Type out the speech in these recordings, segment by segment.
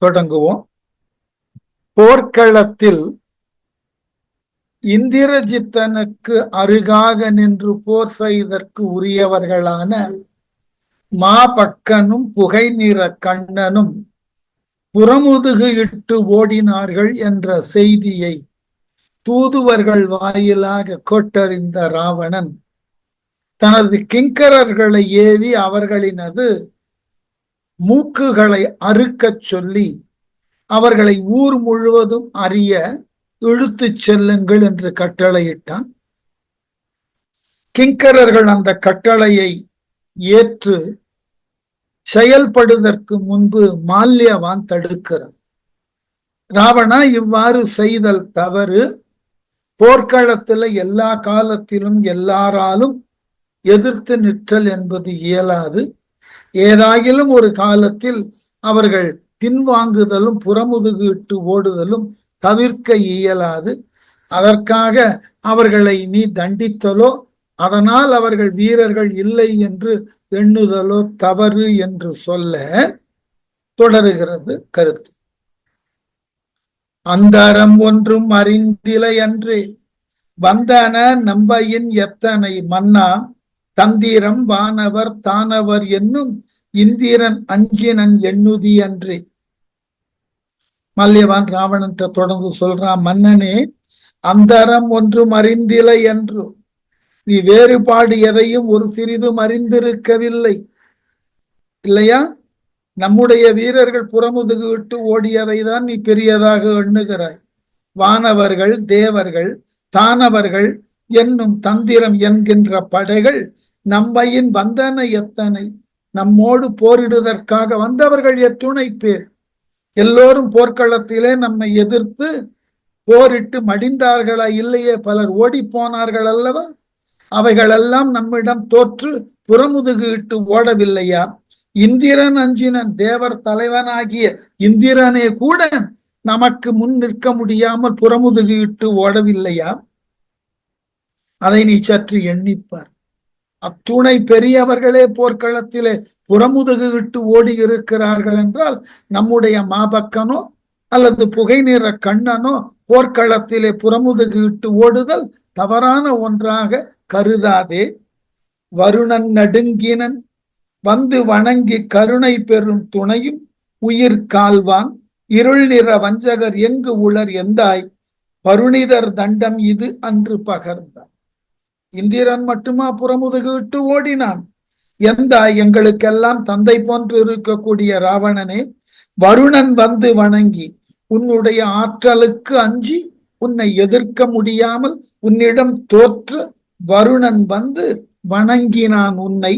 தொடங்குவோம். போர்க்களத்தில் இந்திரஜித்தனுக்கு அருகாக நின்று போர் செய்தற்கு உரியவர்களான மாபக்கனும் புகை நிற கண்ணனும் புறமுதுகு இட்டு ஓடினார்கள் என்ற செய்தியை தூதுவர்கள் வாயிலாக கேட்டறிந்த ராவணன் தனது கிங்கரர்களை ஏவி அவர்களினது மூக்குகளை அறுக்கச் சொல்லி அவர்களை ஊர் முழுவதும் அறிய இழுத்துச் செல்லுங்கள் என்று கட்டளையிட்டான். கிங்கரர்கள் அந்த கட்டளையை ஏற்று செயல்படுவதற்கு முன்பு மால்யவான் தடுக்கிறார். ராவணா, இவ்வாறு செய்தல் தவறு. போர்க்களத்தில் எல்லா காலத்திலும் எல்லாராலும் எதிர்த்து நிற்றல் என்பது இயலாது. ஏதாயிலும் ஒரு காலத்தில் அவர்கள் பின்வாங்குதலும் புறமுதுகு இட்டு ஓடுதலும் தவிர்க்க இயலாது. அதற்காக அவர்களை நீ தண்டித்தலோ அதனால் அவர்கள் வீரர்கள் இல்லை என்று எண்ணுதலோ தவறு என்று சொல்ல தொடருகிறது கருத்து. அந்தரம் ஒன்றும் அறிந்திலை அன்று வந்தன நம்பையின் எத்தனை மன்னா தந்திரம் வானவர் தானவர் என்னும் இந்திரன் அஞ்சினன் எண்ணுதி அன்றே. மல்யவான் ராவணன் தொடர்ந்து சொல்றான், மன்னனே, அந்தரம் ஒன்றும் அறிந்திலை என்று நீ வேறுபாடு எதையும் ஒரு சிறிதும் அறிந்திருக்கவில்லை இல்லையா? நம்முடைய வீரர்கள் புறமுதுகு விட்டு ஓடியதை தான் நீ பெரியதாக எண்ணுகிறாய். வானவர்கள் தேவர்கள் தானவர்கள் என்னும் தந்திரம் என்கின்ற படைகள் நம்மையின் வந்தன எத்தனை, நம்மோடு போரிடுவதற்காக வந்தவர்கள் எத்துணை பேர். எல்லோரும் போர்க்களத்திலே நம்மை எதிர்த்து போரிட்டு மடிந்தார்களா? இல்லையே, பலர் ஓடி போனார்கள் அல்லவா? அவைகளெல்லாம் நம்மிடம் தோற்று புறமுதுகு இட்டு ஓடவில்லையா? இந்திரன் அஞ்சினன், தேவர் தலைவனாகிய இந்திரனே கூட நமக்கு முன் நிற்க முடியாமல் புறமுதுகு இட்டு ஓடவில்லையா? அதை நீ சற்று எண்ணிப்பார். அத்துணை பெரியவர்களே போர்க்களத்திலே புறமுதுகு இட்டு ஓடி இருக்கிறார்கள் என்றால் நம்முடைய மாபக்கனோ அல்லது புகை நிற கண்ணனோ போர்க்களத்திலே புறமுதுகு இட்டு ஓடுதல் தவறான ஒன்றாக கருதாதே. வருணன் நடுங்கினன் வந்து வணங்கி கருணை பெறும் துணையும் உயிர் கால்வான் இருள் நிற வஞ்சகர் எங்கு உளர் எந்தாய் பருணிதர் தண்டம் இது அன்று பகர்ந்தான். இந்திரன் மட்டுமா புறமுதுகு இட்டு ஓடினான்? எந்தாய், எங்களுக்கெல்லாம் தந்தை போன்று இருக்கக்கூடிய ராவணனே, வருணன் வந்து வணங்கி உன்னுடைய ஆற்றலுக்கு அஞ்சி உன்னை எதிர்க்க முடியாமல் உன்னிடம் தோற்று வருணன் வந்து வணங்கினான் உன்னை.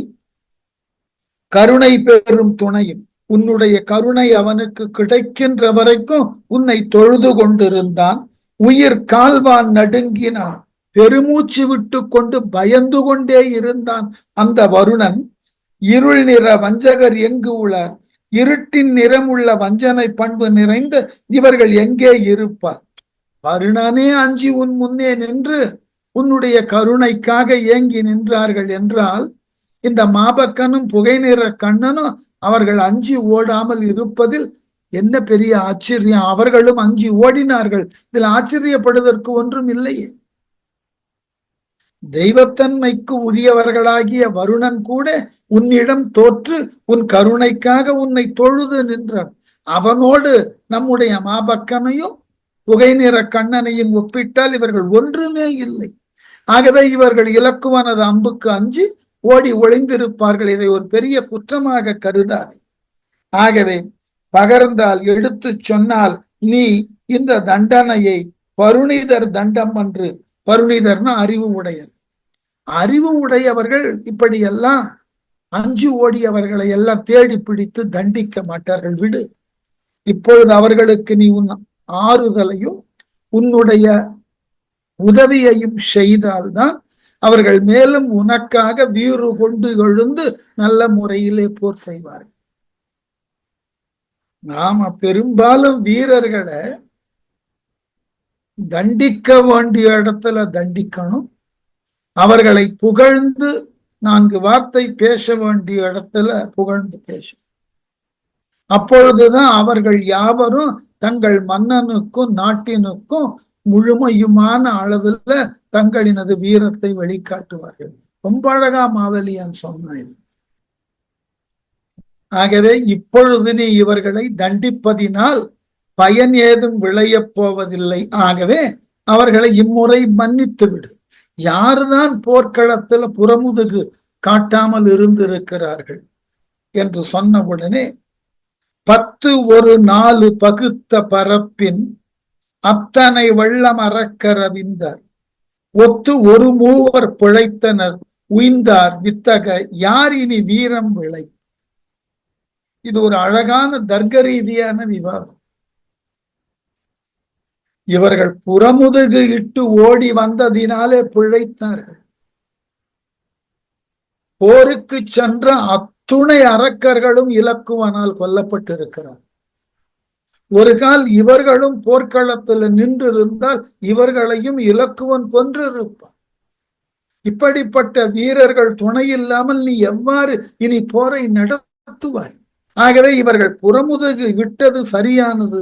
கருணை பெறும் துணையும், உன்னுடைய கருணை அவனுக்கு கிடைக்கின்ற வரைக்கும் உன்னை தொழுது கொண்டிருந்தான். உயிர் கால்வான் நடுங்கினான், பெருமூச்சு விட்டு கொண்டு பயந்து கொண்டே இருந்தான் அந்த வருணன். இருள் நிற வஞ்சகர் எங்கு உளார், இருட்டின் நிறமுள்ள வஞ்சனை பண்பு நிறைந்த இவர்கள் எங்கே இருப்பார்? வருணனே அஞ்சி உன் முன்னே நின்று உன்னுடைய கருணைக்காக ஏங்கி நின்றார்கள் என்றால் இந்த மாபக்கனும் புகை நிற கண்ணனும் அவர்கள் அஞ்சி ஓடாமல் இருப்பதில் என்ன பெரிய ஆச்சரியம்? அவர்களும் அஞ்சி ஓடினார்கள். இதில் ஆச்சரியப்படுவதற்கு ஒன்றும் இல்லையே. தெய்வத்தன்மைக்கு உரியவர்களாகிய வருணன் கூட உன்னிடம் தோற்று உன் கருணைக்காக உன்னை தொழுது நின்றான். அவனோடு நம்முடைய மாபக்கனையும் புகை நிற கண்ணனையும் ஒப்பிட்டால் இவர்கள் ஒன்றுமே இல்லை. ஆகவே இவர்கள் இலக்குவனது அம்புக்கு அஞ்சி ஓடி ஒளிந்திருப்பார்கள். இதை ஒரு பெரிய குற்றமாக கருதாது. ஆகவே பகர்ந்தால் எடுத்து சொன்னால் நீ இந்த தண்டனையை பருணிதர் தண்டம் என்று, பருணிதர்னா அறிவு உடையர், அறிவு உடையவர்கள் இப்படியெல்லாம் அஞ்சு ஓடியவர்களை எல்லாம் தேடி பிடித்து தண்டிக்க மாட்டார்கள். விடு. இப்பொழுது அவர்களுக்கு நீ உன் ஆறுதலையும் உன்னுடைய உதவியையும் செய்தால்தான் அவர்கள் மேலும் உனக்காக வீறு கொண்டு எழுந்து நல்ல முறையிலே போர் செய்வார்கள். நாம பெரும்பாலும் வீரர்களை தண்டிக்க வேண்டிய இடத்துல தண்டிக்கணும், அவர்களை புகழ்ந்து 4 வார்த்தை பேச வேண்டிய இடத்துல புகழ்ந்து பேசணும். அப்பொழுதுதான் அவர்கள் யாவரும் தங்கள் மன்னனுக்கும் நாட்டினுக்கும் முழுமையுமான அளவில் தங்களினது வீரத்தை வெளிக்காட்டுவார்கள். ரொம்ப அழகா மாவலியான் சொன்னார். ஆகவே இப்பொழுது நீ இவர்களை தண்டிப்பதினால் பயன் ஏதும் விளையப் போவதில்லை. ஆகவே அவர்களை இம்முறை மன்னித்து விடு. யாருதான் போர்க்களத்தில் புறமுதுகு காட்டாமல் இருந்திருக்கிறார்கள் என்று சொன்னவுடனே 10 ஒரு 4 பகுத்த பரப்பின் அத்தனை வெள்ளம் அறக்கரவிந்தார் ஒத்து ஒரு மூவர் பிழைத்தனர் உய்ந்தார் வித்தக யார் இனி வீரம் விளை. இது ஒரு அழகான தர்க்க ரீதியான விவாதம். இவர்கள் புறமுதுகு இட்டு ஓடி வந்ததினாலே பிழைத்தார்கள். போருக்கு சென்ற அத்துணை அரக்கர்களும் இலக்குவனால் கொல்லப்பட்டிருக்கிறார். ஒரு கால் இவர்களும் போர்க்களத்தில் நின்றிருந்தால் இவர்களையும் இலக்குவன் கொன்றிருப்பார். இப்படிப்பட்ட வீரர்கள் துணை இல்லாமல் நீ எவ்வாறு இனி போரை நடத்துவாய்? ஆகவே இவர்கள் புறமுதுகு விட்டது சரியானது.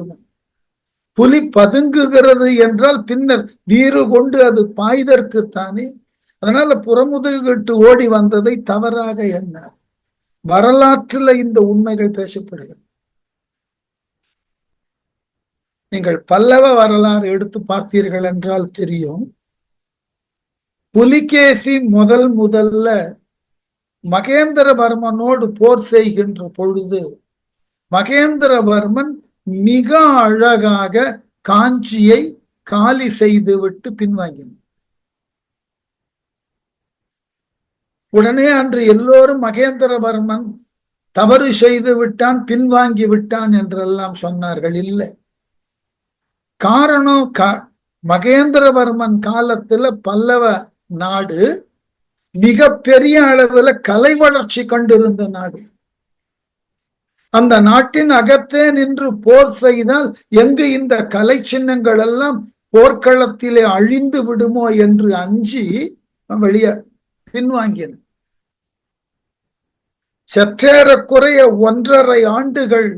புலி பதுங்குகிறது என்றால் பின்னர் வீறு கொண்டு அது பாய்தற்குத்தானே. அதனால புறமுதுகிட்டு ஓடி வந்ததை தவறாக எண்ணார். வரலாற்றில் இந்த உண்மைகள் பேசப்படுகிறது. நீங்கள் பல்லவ வரலாறு எடுத்து பார்த்தீர்கள் என்றால் தெரியும். புலிகேசி முதல்ல மகேந்திரவர்மனோடு போர் செய்கின்ற பொழுது மகேந்திரவர்மன் மிக அழகாக காஞ்சியை காலி செய்துவிட்டு பின்வாங்கினார். உடனே அன்று எல்லோரும் மகேந்திரவர்மன் தவறு செய்து விட்டான், பின்வாங்கி விட்டான் என்றெல்லாம் சொன்னார்கள். இல்லை, காரணம் மகேந்திரவர்மன் காலத்துல பல்லவ நாடு மிக பெரிய அளவுல கலை வளர்ச்சி கண்டிருந்த நாடு. அந்த நாட்டின் அகத்தே நின்று போர் செய்தால் எங்கு இந்த கலை சின்னங்கள் எல்லாம் போர்க்களத்திலே அழிந்து விடுமோ என்று அஞ்சி வெளியே பின்வாங்கின. சற்றேறக்குறைய 1.5 ஆண்டுகள்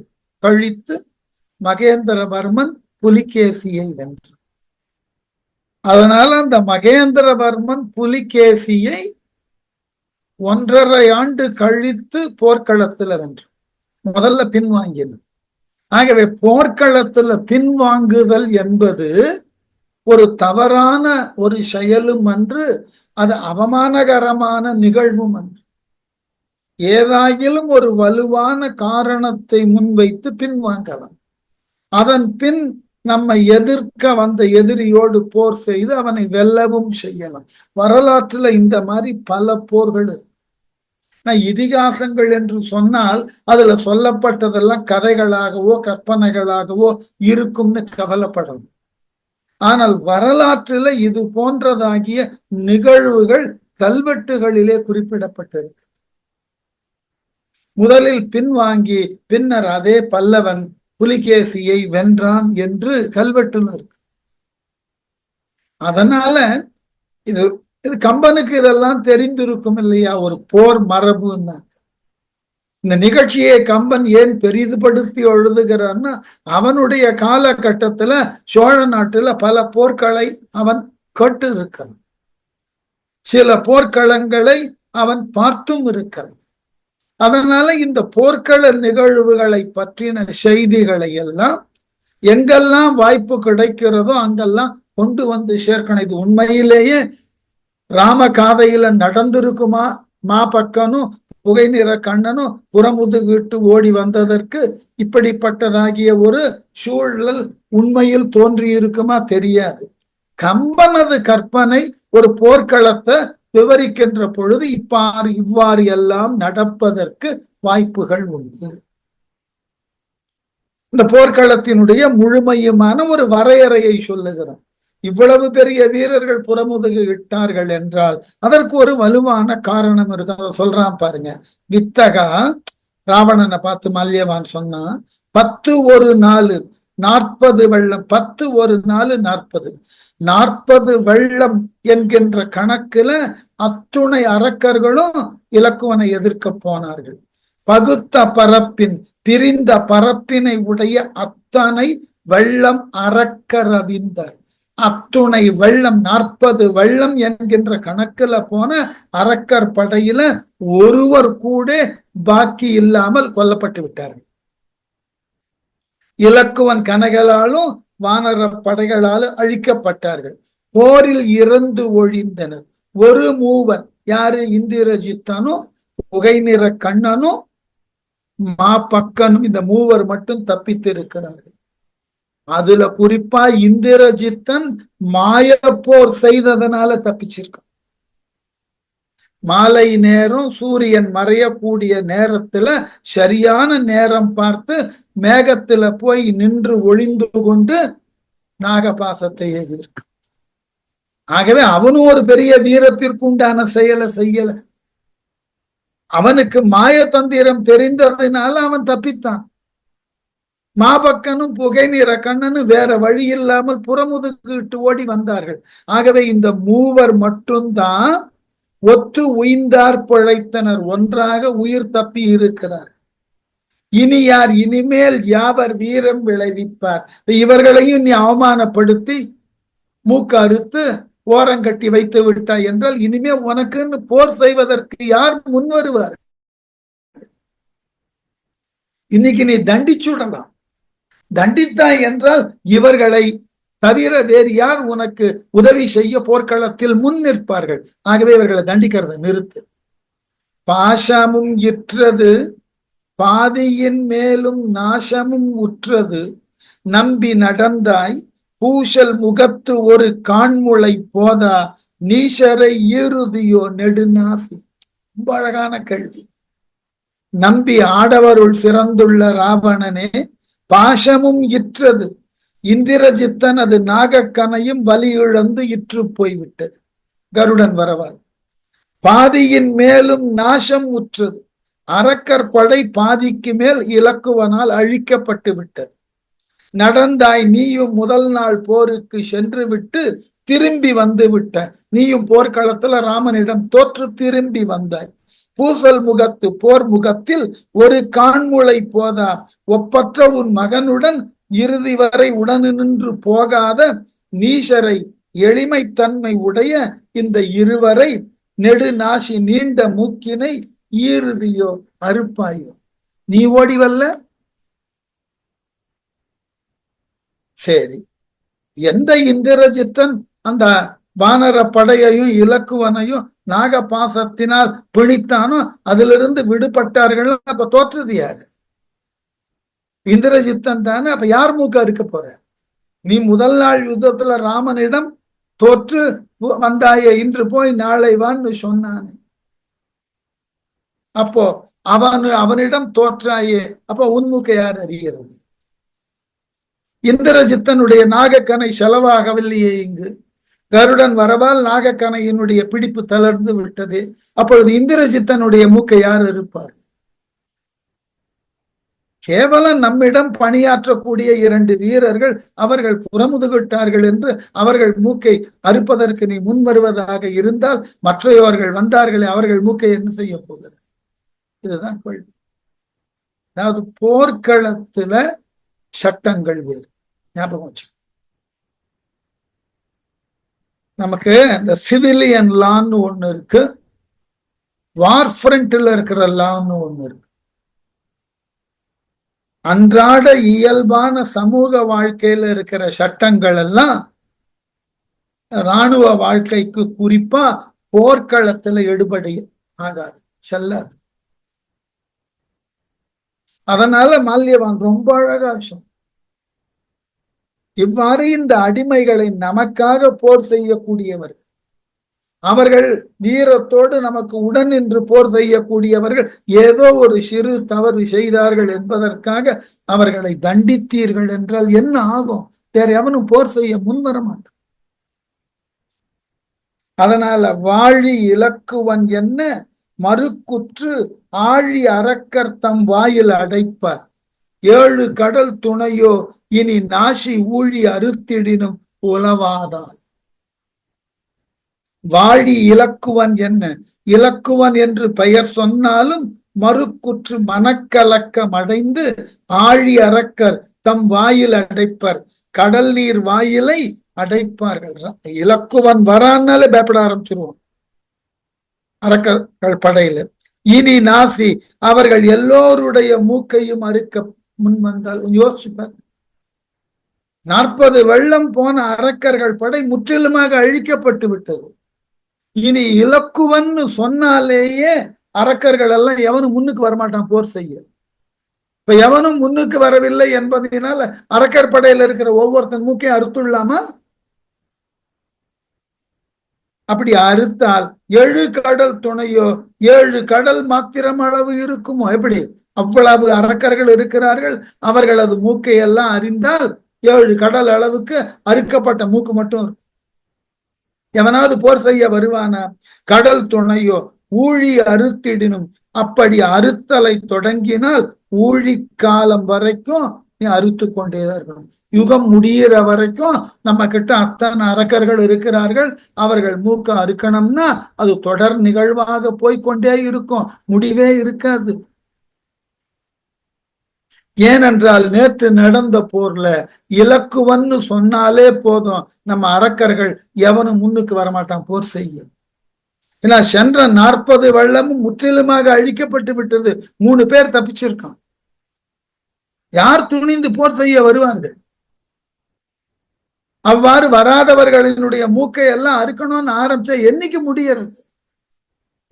கழித்து மகேந்திரவர்மன் புலிகேசியை வென்றார். அதனால அந்த மகேந்திரவர்மன் புலிகேசியை 1.5 ஆண்டு கழித்து போர்க்களத்துல வென்றார். முதல்ல பின்வாங்கியது. ஆகவே போர்க்களத்துல பின்வாங்குதல் என்பது ஒரு தவறான ஒரு செயலும் அன்று, அது அவமானகரமான நிகழ்வும் அன்று. ஏதாயிலும் ஒரு வலுவான காரணத்தை முன்வைத்து பின்வாங்கலாம். அதன் பின் நம்மை எதிர்க்க வந்த எதிரியோடு போர் செய்து அவனை வெல்லவும் செய்யலாம். வரலாற்றுல இந்த மாதிரி பல போர்கள் இருக்கு. இதிகாசங்கள் என்று சொன்னால் அதுல சொல்லப்பட்டதெல்லாம் கதைகளாகவோ கற்பனைகளாகவோ இருக்கும்னு கவலைப்படணும். ஆனால் வரலாற்றில இது போன்றதாகிய நிகழ்வுகள் கல்வெட்டுகளிலே குறிப்பிடப்பட்டிருக்கு. முதலில் பின்வாங்கி பின்னர் அதே பல்லவன் புலிகேசியை வென்றான் என்று கல்வெட்டுல இருக்கு. அதனால இது கம்பனுக்கு இதெல்லாம் தெரிந்திருக்கும் இல்லையா, ஒரு போர் மரபுன்னா. இந்த நிகழ்ச்சியை கம்பன் ஏன் பெரிதுபடுத்தி எழுதுகிறான்னா, அவனுடைய காலகட்டத்துல சோழ நாட்டுல பல போர்க்களை அவன் கேட்டு இருக்கிறான். சில போர்க்களங்களை அவன் பார்த்தும் இருக்கிறான். அதனால இந்த போர்க்கள நிகழ்வுகளை பற்றின செய்திகளை எல்லாம் எங்கெல்லாம் வாய்ப்பு கிடைக்கிறதோ அங்கெல்லாம் கொண்டு வந்து சேர்க்கணும். இது உண்மையிலேயே ராம காதையில நடந்திருக்குமா? மாபக்கனும் புகை நிற கண்ணனும் புறமுதுகிட்டு ஓடி வந்ததற்கு இப்படிப்பட்டதாகிய ஒரு சூழல் உண்மையில் தோன்றி இருக்குமா? தெரியாது. கம்பனது கற்பனை ஒரு போர்க்களத்தை விவரிக்கின்ற பொழுது இவ்வாறு எல்லாம் நடப்பதற்கு வாய்ப்புகள் உண்டு. இந்த போர்க்களத்தினுடைய முழுமையுமான ஒரு வரையறையை சொல்லுகிறோம். இவ்வளவு பெரிய வீரர்கள் புறமுதுகு இட்டார்கள் என்றால் அதற்கு ஒரு வலுவான காரணம் இருக்கு. அதை சொல்றான் பாருங்க. வித்தகா ராவணனை பார்த்து மல்யவான் சொன்னா 10 ஒரு 4 40 வெள்ளம். 10 ஒரு 4 40 வெள்ளம் என்கின்ற கணக்குல அத்துணை அரக்கர்களும் இலக்குவனை எதிர்க்க போனார்கள். பகுத்த பரப்பின் பிரிந்த பரப்பினை உடைய அத்தனை வெள்ளம் அறக்கரவிந்தர். அத்துணை வெள்ளம் 40 வெள்ளம் என்கின்ற கணக்குல போன அரக்கர் படையில ஒருவர் கூட பாக்கி இல்லாமல் கொல்லப்பட்டு விட்டார்கள். இலக்குவன் கனகளாலும் வானர படைகளாலும் அழிக்கப்பட்டார்கள். போரில் இறந்து ஒழிந்தனர். ஒரு மூவர், யாரு? இந்திரஜித்தனும் புகை நிற கண்ணனும் மாபக்கனும், இந்த மூவர் மட்டும் தப்பித்து இருக்கிறார்கள். அதுல குறிப்பா இந்திரஜித்தன் மாயப்போர் செய்ததனால தப்பிச்சிருக்கான். மாலை நேரம் சூரியன் மறையக்கூடிய நேரத்துல சரியான நேரம் பார்த்து மேகத்துல போய் நின்று ஒளிந்து கொண்டு நாகபாசத்தை எழுதியிருக்கான். ஆகவே அவனும் ஒரு பெரிய வீரத்திற்கு உண்டான செயலை செய்யல. அவனுக்கு மாயதந்திரம் தெரிந்ததுனால அவன் தப்பித்தான். மாபக்கனும் புகை நிற கண்ணனும் வேற வழி இல்லாமல் புறமுதுகிட்டு ஓடி வந்தார்கள். ஆகவே இந்த மூவர் மட்டும்தான் ஒத்து உய்ந்தார் பிழைத்தனர், ஒன்றாக உயிர் தப்பி இருக்கிறார். இனி யார்? இனிமேல் யாவர் வீரம் விளைவிப்பார்? இவர்களையும் நீ அவமானப்படுத்தி மூக்கு அறுத்து ஓரங்கட்டி வைத்து விட்டாய் என்றால் இனிமே உனக்குன்னு போர் செய்வதற்கு யார் முன் வருவார்? இன்னைக்கு நீ தண்டிச்சுடலாம். தண்டித்தாய் என்றால் இவர்களை தவிர வேறு யார் உனக்கு உதவி செய்ய போர்க்களத்தில் முன் நிற்பார்கள்? ஆகவே இவர்களை தண்டிக்கிறத நிறுத்து. பாசமும் இற்றது பாதியின் மேலும் நாசமும் உற்றது நம்பி நடந்தாய் பூசல் முகத்து ஒரு காண்முளை போதா நீசரை ஈறுதியோ நெடுநாசி. ரொம்ப அழகான கேள்வி. நம்பி ஆடவருள் சிறந்துள்ள ராவணனே, பாசமும் இற்றது. இந்திரஜித்தன் அது நாகக்கனையும் வலி இழந்து இற்று போய்விட்டது. கருடன் வரவார். பாதியின் மேலும் நாசம் உற்றது. அரக்கர் படை பாதிக்கு மேல் இலக்குவனால் அழிக்கப்பட்டு விட்டது. நடந்தாய் நீயும் முதல் நாள் போருக்கு சென்று விட்டு திரும்பி வந்து விட்ட. நீயும் போர்க்களத்துல ராமனிடம் தோற்று திரும்பி வந்தாய். பூசல் முகத்து போர் முகத்தில் ஒரு காண்முளை போதா ஒப்பற்ற உன் மகனுடன் இறுதி வரை உடன் நின்று போகாத நீசரை எளிமைத்தன்மை உடைய இந்த இருவரை நெடுநாசி நீண்ட மூக்கினை ஈறுதியோ அறுப்பாயோ. நீ ஓடி வரல? சரி, எந்த இந்திரஜித்தன் அந்த வானர படையையும் இலக்குவனையும் நாகபாசத்தினால் பிணித்தானோ அதிலிருந்து விடுபட்டார்கள். அப்ப தோற்றது யாரு? இந்திரஜித்தன் தானே. அப்ப யார் மூக்க அறுக்க போற? நீ முதல் நாள் யுத்தத்துல ராமனிடம் தோற்று வந்தாயே, இன்று போய் நாளை வான்னு சொன்னானே. அப்போ அவனிடம் தோற்றாயே, அப்ப உன்முக யார் அறிகிறது? இந்திரஜித்தனுடைய நாகக்கனை செலவாகவில்லையே இங்கு. கருடன் வரவால் நாகக்கனையினுடைய பிடிப்பு தளர்ந்து விட்டது. அப்பொழுது இந்திரஜித்தனுடைய மூக்கை யார் இருப்பார்? கேவலம் நம்மிடம் பணியாற்றக்கூடிய 2 வீரர்கள் அவர்கள் புறமுதுகிட்டார்கள் என்று அவர்கள் மூக்கை அறுப்பதற்கு நீ முன் வருவதாக இருந்தால் மற்றையோர்கள் வந்தார்களே, அவர்கள் மூக்கை என்ன செய்ய போகிறது? இதுதான் கேள்வி. அதாவது போர்க்களத்துல சட்டங்கள் வேறு. ஞாபகம் வச்சு, நமக்கு இந்த சிவிலியன் லான்னு ஒண்ணு இருக்கு, வார் ஃப்ரண்ட்ல இருக்கிற லான்னு ஒண்ணு இருக்கு. அன்றாட இயல்பான சமூக வாழ்க்கையில இருக்கிற சட்டங்கள் எல்லாம் இராணுவ வாழ்க்கைக்கு குறிப்பா போர்க்களத்துல எடுபடி ஆகாது, செல்லாது. அதனால மால்யவான் ரொம்ப அழகா சொன்னான். இவ்வாறு இந்த அடிமைகளை நமக்காக போர் செய்யக்கூடியவர்கள், அவர்கள் வீரத்தோடு நமக்கு உடன் நின்று போர் செய்யக்கூடியவர்கள் ஏதோ ஒரு சிறு தவறு செய்தார்கள் என்பதற்காக அவர்களை தண்டித்தீர்கள் என்றால் என்ன ஆகும்? வேற எவனும் போர் செய்ய முன்வர மாட்டான். அதனால வாழி இலக்குவன் என்ன மறுக்குற்று ஆழி அரக்கர் தம் வாயில் அடைப்பார். 7 கடல் துணையோ இனி நாசி ஊழி அறுத்திடினும் உலவாதால். வாழி இலக்குவன் என்ன? இலக்குவன் என்று பெயர் சொன்னாலும் மறுக்குற்று மனக்கலக்கம் அடைந்து ஆழி அரக்கர் தம் வாயில் அடைப்பர், கடல் நீர் வாயிலை அடைப்பார்கள். இலக்குவன் வரான்னாலே பயப்பட ஆரம்பிச்சிருவோம் அரக்கர்கள் படையில. இனி நாசி அவர்கள் எல்லோருடைய மூக்கையும் அறுக்க முன் வந்தால் யோசிப்பார். 40 வெள்ளம் போன அரக்கர்கள் படை முற்றிலுமாக அழிக்கப்பட்டு விட்டது. இனி இலக்குவன் சொன்னாலேயே அரக்கர்கள் எல்லாம் எவனும் முன்னுக்கு வரமாட்டான் போர் செய்ய. இப்ப எவனும் முன்னுக்கு வரவில்லை என்பதனால அரக்கர் படையில இருக்கிற ஒவ்வொருத்தன் மூக்கையும் அறுத்துள்ளாமா? அப்படி அறுத்தால் 7 கடல் துணையோ 7 கடல் மாத்திரம் அளவு இருக்குமோ? எப்படி? அவ்வளவு அரக்கர்கள் இருக்கிறார்கள். அவர்களது மூக்கை எல்லாம் அறிந்தால் 7 கடல் அளவுக்கு அறுக்கப்பட்ட மூக்கு மட்டும் இருக்கும். எவனாவது போர் செய்ய வருவானா? கடல் துணையோ ஊழி அறுத்திடினும், அப்படி அறுத்தலை தொடங்கினால் ஊழி காலம் வரைக்கும் நீ அறுத்து கொண்டேதான் இருக்கணும். யுகம் முடிகிற வரைக்கும் நம்ம கிட்ட அத்தனை அரக்கர்கள் இருக்கிறார்கள். அவர்கள் மூக்க அறுக்கணும்னா அது தொடர் நிகழ்வாக போய்கொண்டே இருக்கும், முடிவே இருக்காது. ஏனென்றால் நேற்று நடந்த போர்ல இலக்குவன்னு சொன்னாலே போதும், நம்ம அரக்கர்கள் எவனும் முன்னுக்கு வரமாட்டான் போர் செய்ய. ஏன்னா சென்ற 40 வெள்ளமும் முற்றிலுமாக அழிக்கப்பட்டு விட்டது. 3 பேர் தப்பிச்சிருக்கான். யார் துணிந்து போர் செய்ய வருவார்கள்? அவ்வாறு வராதவர்களினுடைய மூக்கை எல்லாம் அறுக்கணும்னு ஆரம்பிச்சா என்னைக்கு முடியறது?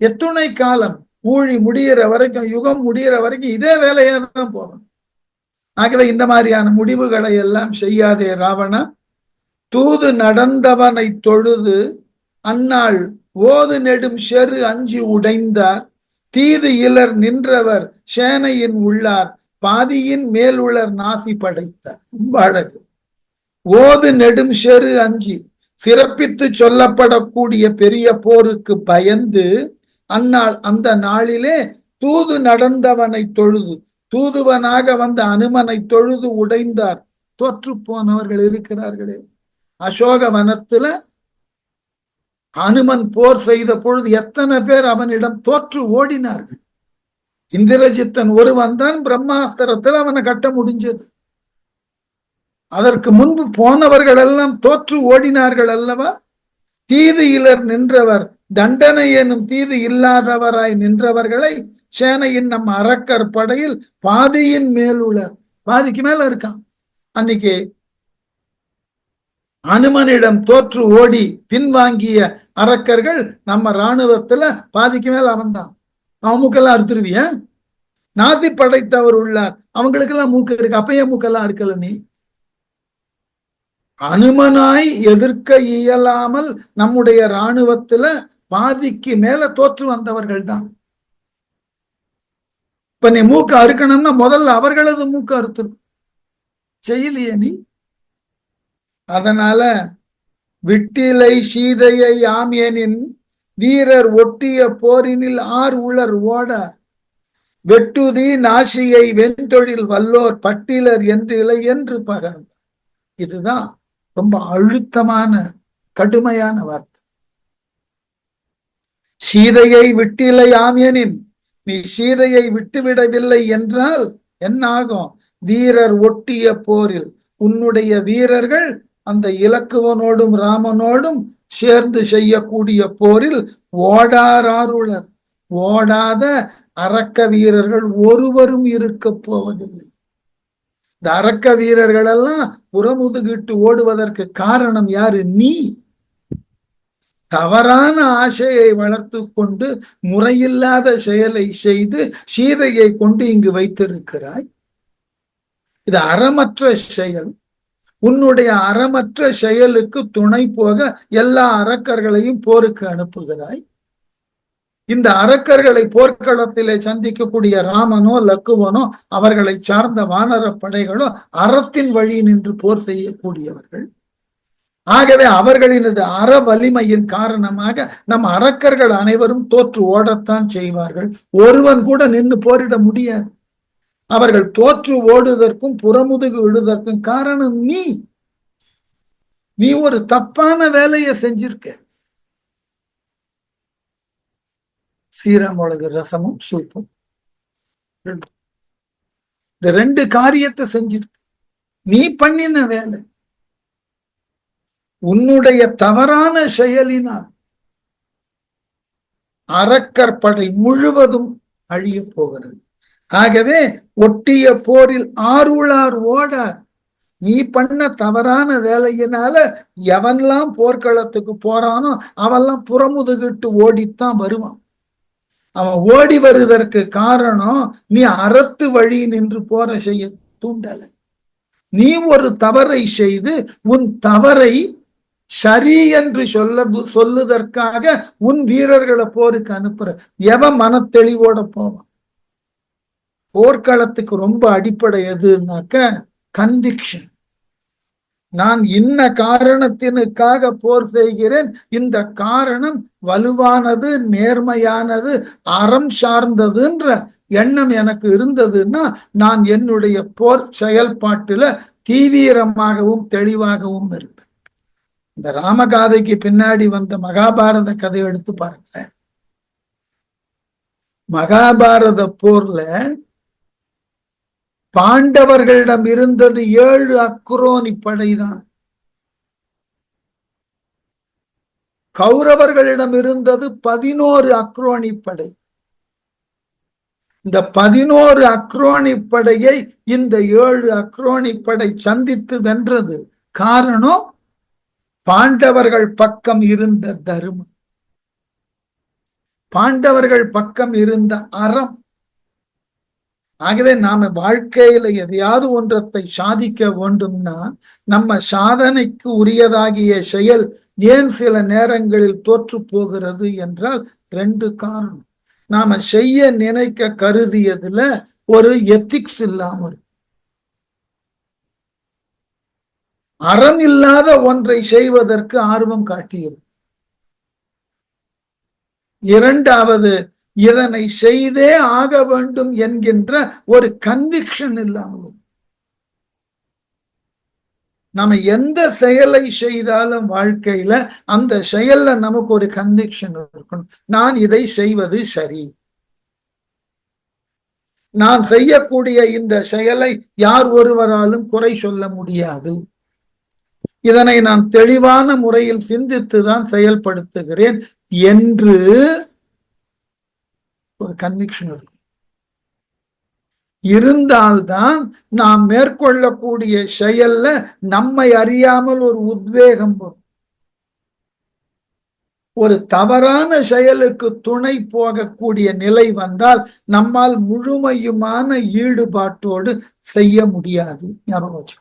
எத்துணை காலம்? ஊழி முடிகிற வரைக்கும், யுகம் முடிகிற வரைக்கும் இதே வேலையா தான் போகணும். ஆகவே இந்த மாதிரியான முடிவுகளை எல்லாம் செய்யாதே ராவணா. தூது நடந்தவனை தொழுது அந்நாள் ஓது நெடும் செரு அஞ்சி உடைந்தார், தீது இலர் நின்றவர் சேனையின் உள்ளார், பாதியின் மேலுளர் நாசி படைத்தார். ரொம்ப அழகு. ஓது நெடும் செரு அஞ்சி, சிறப்பித்து சொல்லப்படக்கூடிய பெரிய போருக்கு பயந்து அந்நாள் அந்த நாளிலே தூது நடந்தவனை தொழுது, தூதுவனாக வந்த அனுமனை தொழுது உடைந்தார். தோற்று போனவர்கள் இருக்கிறார்களே. அசோக வனத்துல அனுமன் போர் செய்த பொழுது எத்தனை பேர் அவனிடம் தோற்று ஓடினார்கள். இந்திரஜித்தன் ஒருவன் தான் பிரம்மாஸ்திரத்தில் அவனை கட்ட முடிஞ்சது. அதற்கு முன்பு போனவர்கள் எல்லாம் தோற்று ஓடினார்கள் அல்லவா? தீது இலர் நின்றவர், தண்டனை எனும் தீது இல்லாதவராய் நின்றவர்களை சேனையின் நம் அரக்கர் படையில் பாதியின் மேலுளர், பாதிக்கு மேல இருக்கான். அன்னைக்கு அனுமனிடம் தோற்று ஓடி பின்வாங்கிய அரக்கர்கள் நம்ம இராணுவத்துல பாதிக்கு மேல அவன்தான். அவன் மூக்கெல்லாம் அறுத்துருவிய? நாசி படைத்தவர் உள்ளார், அவங்களுக்கெல்லாம் மூக்கு இருக்கு, அப்பயே மூக்கெல்லாம் அறுக்கல நீ? அனுமனாய் எதிர்க்க இயலாமல் நம்முடைய இராணுவத்துல பாதிக்கு மேல தோற்று வந்தவர்கள் தான். இப்ப நீ மூக்க அறுக்கணும்னா முதல்ல அவர்களது மூக்க அறுத்து செய்யலையே நீ. அதனால விட்டிலை சீதையை ஆமியனின் வீரர் ஒட்டிய போரினில் ஆர் உளர் ஓடார், வெட்டுதி நாசியை வெண்தொழில் வல்லோர் பட்டிலர் என்று இலை என்று பகர்ந்தார். இதுதான் ரொம்ப அழுத்தமான கடுமையான வார்த்தை. சீதையை விட்டிலை ஆமியனின், நீ சீதையை விட்டுவிடவில்லை என்றால் என்ன ஆகும்? வீரர் ஒட்டிய போரில், உன்னுடைய வீரர்கள் அந்த இலக்குவனோடும் ராமனோடும் சேர்ந்து செய்யக்கூடிய போரில் ஓடாராருளர், ஓடாத அரக்க வீரர்கள் ஒருவரும் இருக்க போவதில்லை. இந்த அரக்க வீரர்கள் எல்லாம் புறமுதுகிட்டு ஓடுவதற்கு காரணம் யாரு? நீ தவறான ஆசையை வளர்த்து கொண்டு முறையில்லாத செயலை செய்து சீதையை கொண்டு இங்கு வைத்திருக்கிறாய். இது அறமற்ற செயல். உன்னுடைய அறமற்ற செயலுக்கு துணை போக எல்லா அரக்கர்களையும் போருக்கு அனுப்புகிறாய். இந்த அரக்கர்களை போர்க்களத்திலே சந்திக்கக்கூடிய ராமனோ லக்குவனோ அவர்களை சார்ந்த வானர படைகளோ அறத்தின் வழி நின்று போர் செய்யக்கூடியவர்கள். ஆகவே அவர்களினது அற வலிமையின் காரணமாக நம் அரக்கர்கள் அனைவரும் தோற்று ஓடத்தான் செய்வார்கள். ஒருவன் கூட நின்று போரிட முடியாது. அவர்கள் தோற்று ஓடுவதற்கும் புறமுதுகு விடுவதற்கும் காரணம் நீ ஒரு தப்பான வேலையை செஞ்சிருக்க. சீரமிளகு ரசமும் சூப்பும் இந்த ரெண்டு காரியத்தை செஞ்சிருக்கு. நீ பண்ணின வேலை உன்னுடைய தவறான செயலினால் அரக்கற்படை முழுவதும் அழிய போகிறது. ஆகவே ஒட்டிய போரில் ஆருளார் ஓடார். நீ பண்ண தவறான வேலையினால எவன்லாம் போர்க்களத்துக்கு போறானோ அவெல்லாம் புறமுதுகிட்டு ஓடித்தான் வருவான். அவன் ஓடி வருவதற்கு காரணம் நீ அறத்து வழி நின்று போற செய்ய தூண்டல. நீ ஒரு தவறை செய்து உன் தவறை சரி என்று சொல்லுவதற்காக உன் வீரர்களை போருக்கு அனுப்புற. எவன் மன தெளிவோட போவான்? போர்க்களத்துக்கு ரொம்ப அடிப்படை எதுனாக்க கன்விக்ஷன். நான் இன்ன காரணத்தினுக்காக போர் செய்கிறேன், இந்த காரணம் வலுவானது, நேர்மையானது, அறம் சார்ந்ததுன்ற எண்ணம் எனக்கு இருந்ததுன்னா நான் என்னுடைய போர் செயல்பாட்டுல தீவிரமாகவும் தெளிவாகவும் இருப்பேன். இந்த ராமகாதைக்கு பின்னாடி வந்த மகாபாரத கதையை எடுத்து பாருங்க. மகாபாரத போர்ல பாண்டவர்களிடம் இருந்தது 7 அக்ரோனி படைதான். கௌரவர்களிடம் இருந்தது 11 அக்ரோனி படை. இந்த 11 அக்ரோனி படையை இந்த 7 அக்ரோனி படை சந்தித்து வென்றது. காரணம் பாண்டவர்கள் பக்கம் இருந்த தர்மம், பாண்டவர்கள் பக்கம் இருந்த அறம். ஆகவே நாம வாழ்க்கையில எதையாவது ஒன்றத்தை சாதிக்க வேண்டும்னா நம்ம சாதனைக்கு உரியதாகிய செயல் ஏன் சில நேரங்களில் தோற்று போகிறது என்றால் 2 காரணம். நாம செய்ய நினைக்க கருதியதுல ஒரு எத்திக்ஸ் இல்லாமல், அறம் இல்லாத ஒன்றை செய்வதற்கு ஆர்வம் காட்டியது. 2வது, இதனை செய்தே ஆக வேண்டும் என்கின்ற ஒரு கன்விக்ஷன் இல்லாமல். நம்ம எந்த செயலை செய்தாலும் வாழ்க்கையில அந்த செயல்ல நமக்கு ஒரு கன்விக்ஷன் இருக்கணும். நான் இதை செய்வது சரி, நான் செய்யக்கூடிய இந்த செயலை யார் ஒருவராலும் குறை சொல்ல முடியாது, இதனை நான் தெளிவான முறையில் சிந்தித்துதான் செயல்படுத்துகிறேன் என்று ஒரு கன்விக்ஷன் இருக்கும். இருந்தால்தான் நாம் மேற்கொள்ளக்கூடிய செயல்ல நம்மை அறியாமல் ஒரு உத்வேகம் வரும். ஒரு தவறான செயலுக்கு துணை போகக்கூடிய நிலை வந்தால் நம்மால் முழுமையுமான ஈடுபாட்டோடு செய்ய முடியாது. ஞாபகம் வச்சு.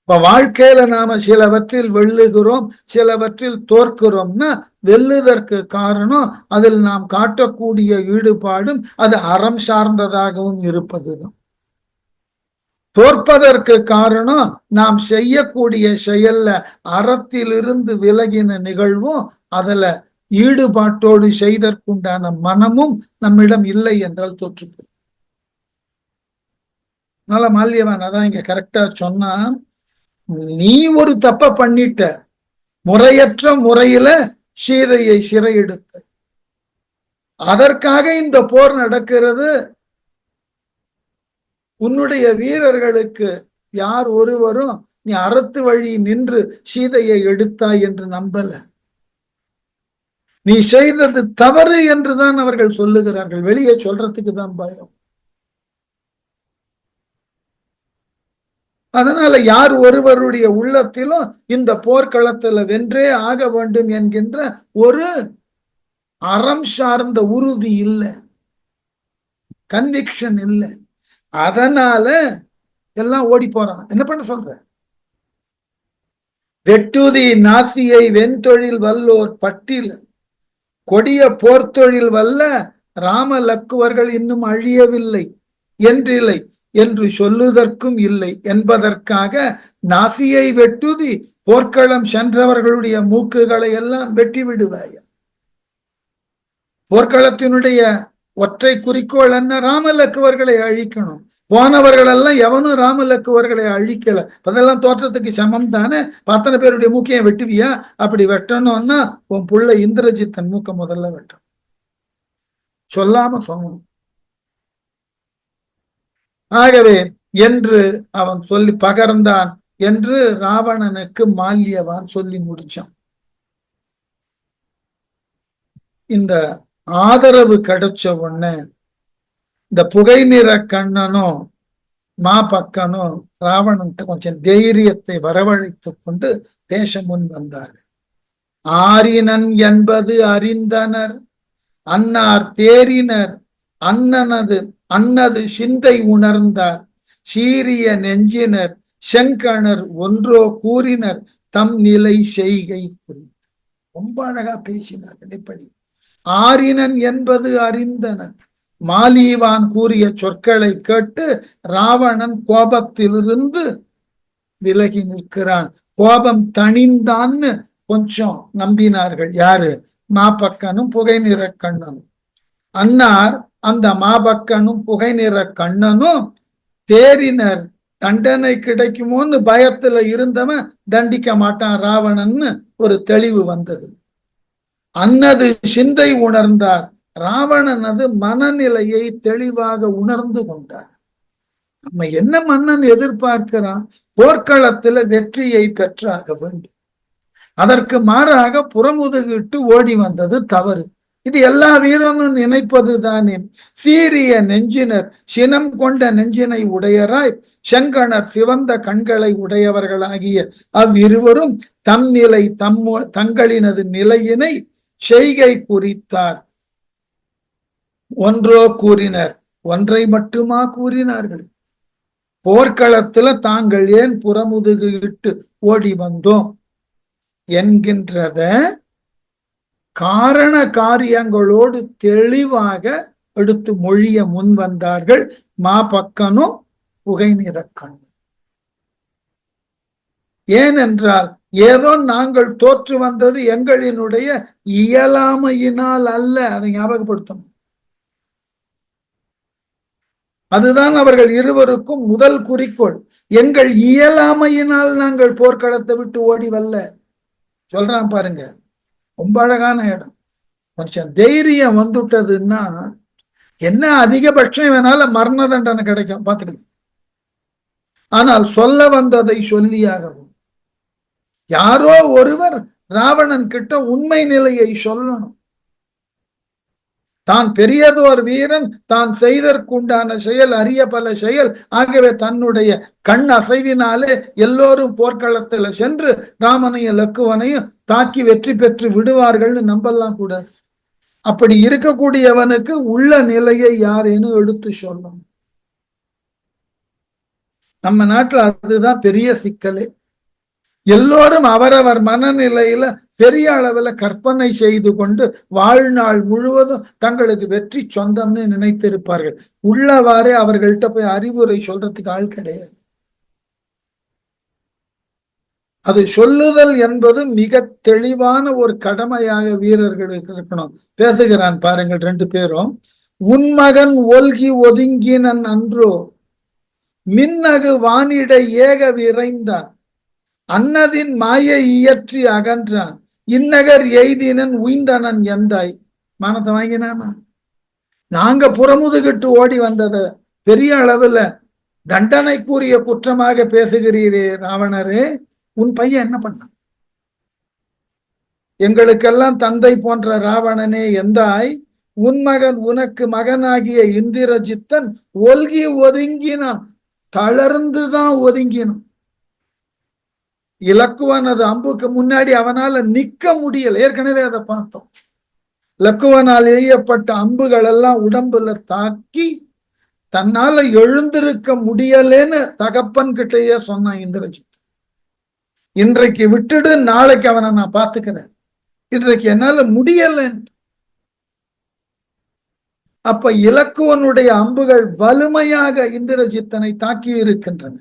இப்ப வாழ்க்கையில நாம சிலவற்றில் வெல்லுகிறோம், சிலவற்றில் தோற்கிறோம்னா வெல்லுவதற்கு காரணம் அதில் நாம் காட்டக்கூடிய ஈடுபாடும் அது அறம் சார்ந்ததாகவும் இருப்பதுதான். தோற்பதற்கு காரணம் நாம் செய்யக்கூடிய செயல்ல அறத்திலிருந்து விலகின நிகழ்வும் அதுல ஈடுபாட்டோடு செய்தற்குண்டான மனமும் நம்மிடம் இல்லை என்றால் தோற்றுப்போம். அதனால மால்யவான் அதான் இங்க கரெக்டா சொன்னா, நீ ஒரு தப்ப பண்ணிட்ட, முறையற்ற முறையில சீதையை சிறையெடுத்த, அதற்காக இந்த போர் நடக்கிறது. உன்னுடைய வீரர்களுக்கு யார் ஒருவரும் நீ அறத்து வழி நின்று சீதையை எடுத்தாய் என்று நம்பல. நீ செய்தது தவறு என்றுதான் அவர்கள் சொல்லுகிறார்கள். வெளியே சொல்றதுக்கு தான் பயம். அதனால யார் ஒருவருடைய உள்ளத்திலும் இந்த போர்க்களத்துல வென்றே ஆக வேண்டும் என்கின்ற ஒரு அறம் சார்ந்த உறுதி இல்லை, கன்விக்ஷன் இல்லை. அதனால எல்லாம் ஓடி போறான். என்ன பண்ண சொல்ற? வெட்டுதி நாசியை வெண்தொழில் வல்லோர் பட்டியல், கொடிய போர்த்தொழில் வல்ல ராம லக்குவர்கள் இன்னும் அழியவில்லை என்றில்லை என்று சொல்லுவதற்கும் இல்லை என்பதற்காக நாசியை வெட்டுதி போர்க்களம் சென்றவர்களுடைய மூக்குகளை எல்லாம் வெட்டி விடுவாய. போர்க்களத்தினுடைய ஒற்றை குறிக்கோள் என்ன? ராமலக்குவர்களை அழிக்கணும். போனவர்கள் எல்லாம் எவனும் ராமலக்குவர்களை அழிக்கல. அதெல்லாம் தோற்றத்துக்கு சமம் தானே. அத்தனை பேருடைய மூக்கையும் வெட்டுவியா? அப்படி வெட்டணும்னா உன் புள்ள இந்திரஜித்தன் மூக்க முதல்ல வெட்டணும். சொல்லாம சொல்லணும். ஆகவே என்று அவன் சொல்லி பகர்ந்தான் என்று ராவணனுக்கு மால்யவான் சொல்லி முடிச்சான். இந்த ஆதரவு கிடைச்ச உடனே இந்த புகை நிற கண்ணனும் மாபக்கனும் ராவணன் கொஞ்சம் தைரியத்தை வரவழைத்துக் கொண்டு பேச முன் வந்தார்கள். ஆரினன் என்பது அறிந்தனர், அன்னார் தேரினர், அன்னது சிந்தை உணர்ந்தார், சீரிய நெஞ்சினர் செங்கணர் ஒன்றோ கூறினர் தம் நிலை செய்கை குறித்து. ரொம்ப அழகா பேசினார்கள். இப்படி ஆரினன் என்பது அறிந்தனர். மாலீவான் கூறிய சொற்களை கேட்டு ராவணன் கோபத்திலிருந்து விலகி நிற்கிறான். கோபம் தணிந்தான்னு கொஞ்சம் நம்பினார்கள். யாரு? மாபக்கனும் புகை நிற கண்ணனும். அன்னார் அந்த மாபக்கனும் புகை நிற கண்ணனும் தேறினர். தண்டனை கிடைக்குமோன்னு பயத்துல இருந்தவன் தண்டிக்க மாட்டான் ராவணன்னு ஒரு தெளிவு வந்தது. அன்னது சிந்தை உணர்ந்தார். ராவணனது மனநிலையை தெளிவாக உணர்ந்து கொண்டார். நம்ம என்ன மன்னன் எதிர்பார்க்கிறான்? போர்க்களத்துல வெற்றியை பெற்றாக வேண்டும். அதற்கு மாறாக புறமுதுகிட்டு ஓடி வந்தது தவறு. இது எல்லா வீரனும் நினைப்பது தானே. சீரிய நெஞ்சினர், சினம் கொண்ட நெஞ்சினை உடையராய் செங்கணர் சிவந்த கண்களை உடையவர்களாகிய அவ்விருவரும் தம் நிலை தங்களினது நிலையினை செய்கை குறித்தார். ஒன்றோ கூறினர். ஒன்றை மட்டுமா கூறினார்கள்? போர்க்களத்துல தாங்கள் ஏன் புறமுதுகு இட்டு ஓடி வந்தோம் என்கின்றத காரண காரியங்களோடு தெளிவாக எடுத்து மொழிய முன் வந்தார்கள் மாபக்கனும் புகை நிற கண்ணனும். ஏனென்றால் ஏதோ நாங்கள் தோற்று வந்தது எங்களினுடைய இயலாமையினால் அல்ல. அதை ஞாபகப்படுத்தணும். அதுதான் அவர்கள் இருவருக்கும் முதல் குறிக்கோள். எங்கள் இயலாமையினால் நாங்கள் போர்க்களத்தை விட்டு ஓடி வரல. சொல்றான் பாருங்க, ரொம்ப அழகான இடம். கொஞ்சம் தைரியம் வந்துட்டதுன்னா என்ன அதிகபட்சம் வேணால மரண தண்டனை கிடைக்கும், பார்த்துக்கணும். ஆனால் சொல்ல வந்ததை சொல்லியாகவும் யாரோ ஒருவர் ராவணன் கிட்ட உண்மை நிலையை சொல்லணும். தான் பெரியதோர் வீரன், தான் செய்தற்குண்டான செயல் அரிய பல செயல். ஆகவே தன்னுடைய கண் அசைவினாலே எல்லோரும் போர்க்களத்துல சென்று ராமனையும் லக்குவனையும் தாக்கி வெற்றி பெற்று விடுவார்கள்னு நம்பலாம் கூட. அப்படி இருக்கக்கூடியவனுக்கு உள்ள நிலையை யாரேன்னு எடுத்து சொல்லணும். நம்ம நாட்டுல அதுதான் பெரிய சிக்கலே. எல்லோரும் அவரவர் மனநிலையில பெரிய அளவுல கற்பனை செய்து கொண்டு வாழ்நாள் முழுவதும் தங்களுக்கு வெற்றி சொந்தம்னு நினைத்திருப்பார்கள். உள்ளவாறே அவர்கள்ட்ட போய் அறிவுரை சொல்றதுக்கு ஆள் கிடையாது. அது சொல்லுதல் என்பது மிக தெளிவான ஒரு கடமையாக வீரர்களுக்கு இருக்கணும். பேசுகிறான் பாருங்கள் ரெண்டு பேரும். உன்மகன் ஒல்கி ஒதுங்கினன் அன்றோ, மின்னகு வானிடை ஏக விரைந்தான், அன்னதின் மாயை இயற்றி அகன்றான், இந்நகர் எய்தினன் உய்ந்தனன் எந்தாய். மனத்தை வாங்கினானா? நாங்க புறமுதுகிட்டு ஓடி வந்தத பெரிய அளவுல தண்டனைக்குரிய குற்றமாக பேசுகிறீரே ராவணரே, உன் பையன் என்ன பண்ணான்? எங்களுக்கெல்லாம் தந்தை போன்ற ராவணனே எந்தாய், உன் மகன் உனக்கு மகனாகிய இந்திரஜித்தன் ஒல்கி ஒதுங்கினான், தளர்ந்துதான் ஒதுங்கினான். இலக்குவனது அம்புக்கு முன்னாடி அவனால நிக்க முடியல. ஏற்கனவே அதை பார்த்தோம். இலக்குவனால் எய்யப்பட்ட அம்புகள் எல்லாம் உடம்புல தாக்கி தன்னால எழுந்திருக்க முடியலேன்னு தகப்பன் கிட்டேயே சொன்னான் இந்திரஜித். இன்றைக்கு விட்டுடு, நாளைக்கு அவனை நான் பாத்துக்கிறேன், இன்றைக்கு என்னால முடியல. அப்ப இலக்குவனுடைய அம்புகள் வலிமையாக இந்திரஜித்தனை தாக்கி இருக்கின்றன.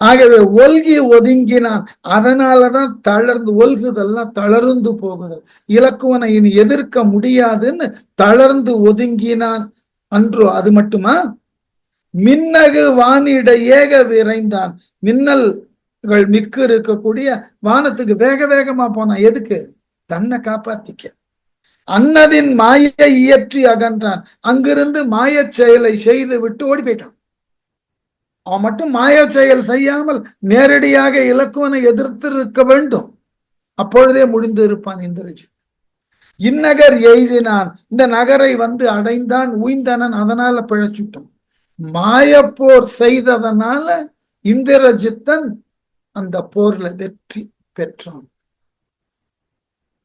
ஆகவே ஒல்கி ஒதுங்கினான். அதனாலதான் தளர்ந்து, ஒல்குதெல்லாம் தளர்ந்து போகுதல். இலக்குவனை இனி எதிர்க்க முடியாதுன்னு தளர்ந்து ஒதுங்கினான் அன்றோ. அது மட்டுமா, மின்னகு வானிட ஏக விரைந்தான். மின்னல்கள் மிக்கு இருக்கக்கூடிய வானத்துக்கு வேக வேகமா போனான். எதுக்கு? தன்னை காப்பாத்திக்க. அன்னதின் மாயை இயற்றி அகன்றான். அங்கிருந்து மாயச் செயலை செய்து விட்டு ஓடி போயிட்டான். அவன் மட்டும் மாய செயல் செய்யாமல் நேரடியாக இலக்குவனை எதிர்த்திருக்க வேண்டும். அப்பொழுதே முடிந்து இருப்பான் இந்திரஜித். இந்நகர் எய்தினான், இந்த நகரை வந்து அடைந்தான், உய்ந்தனன், அதனால பிழைச்சுட்டான். மாயப்போர் செய்ததனால இந்திரஜித்தன் அந்த போர்ல வெற்றி பெற்றான்.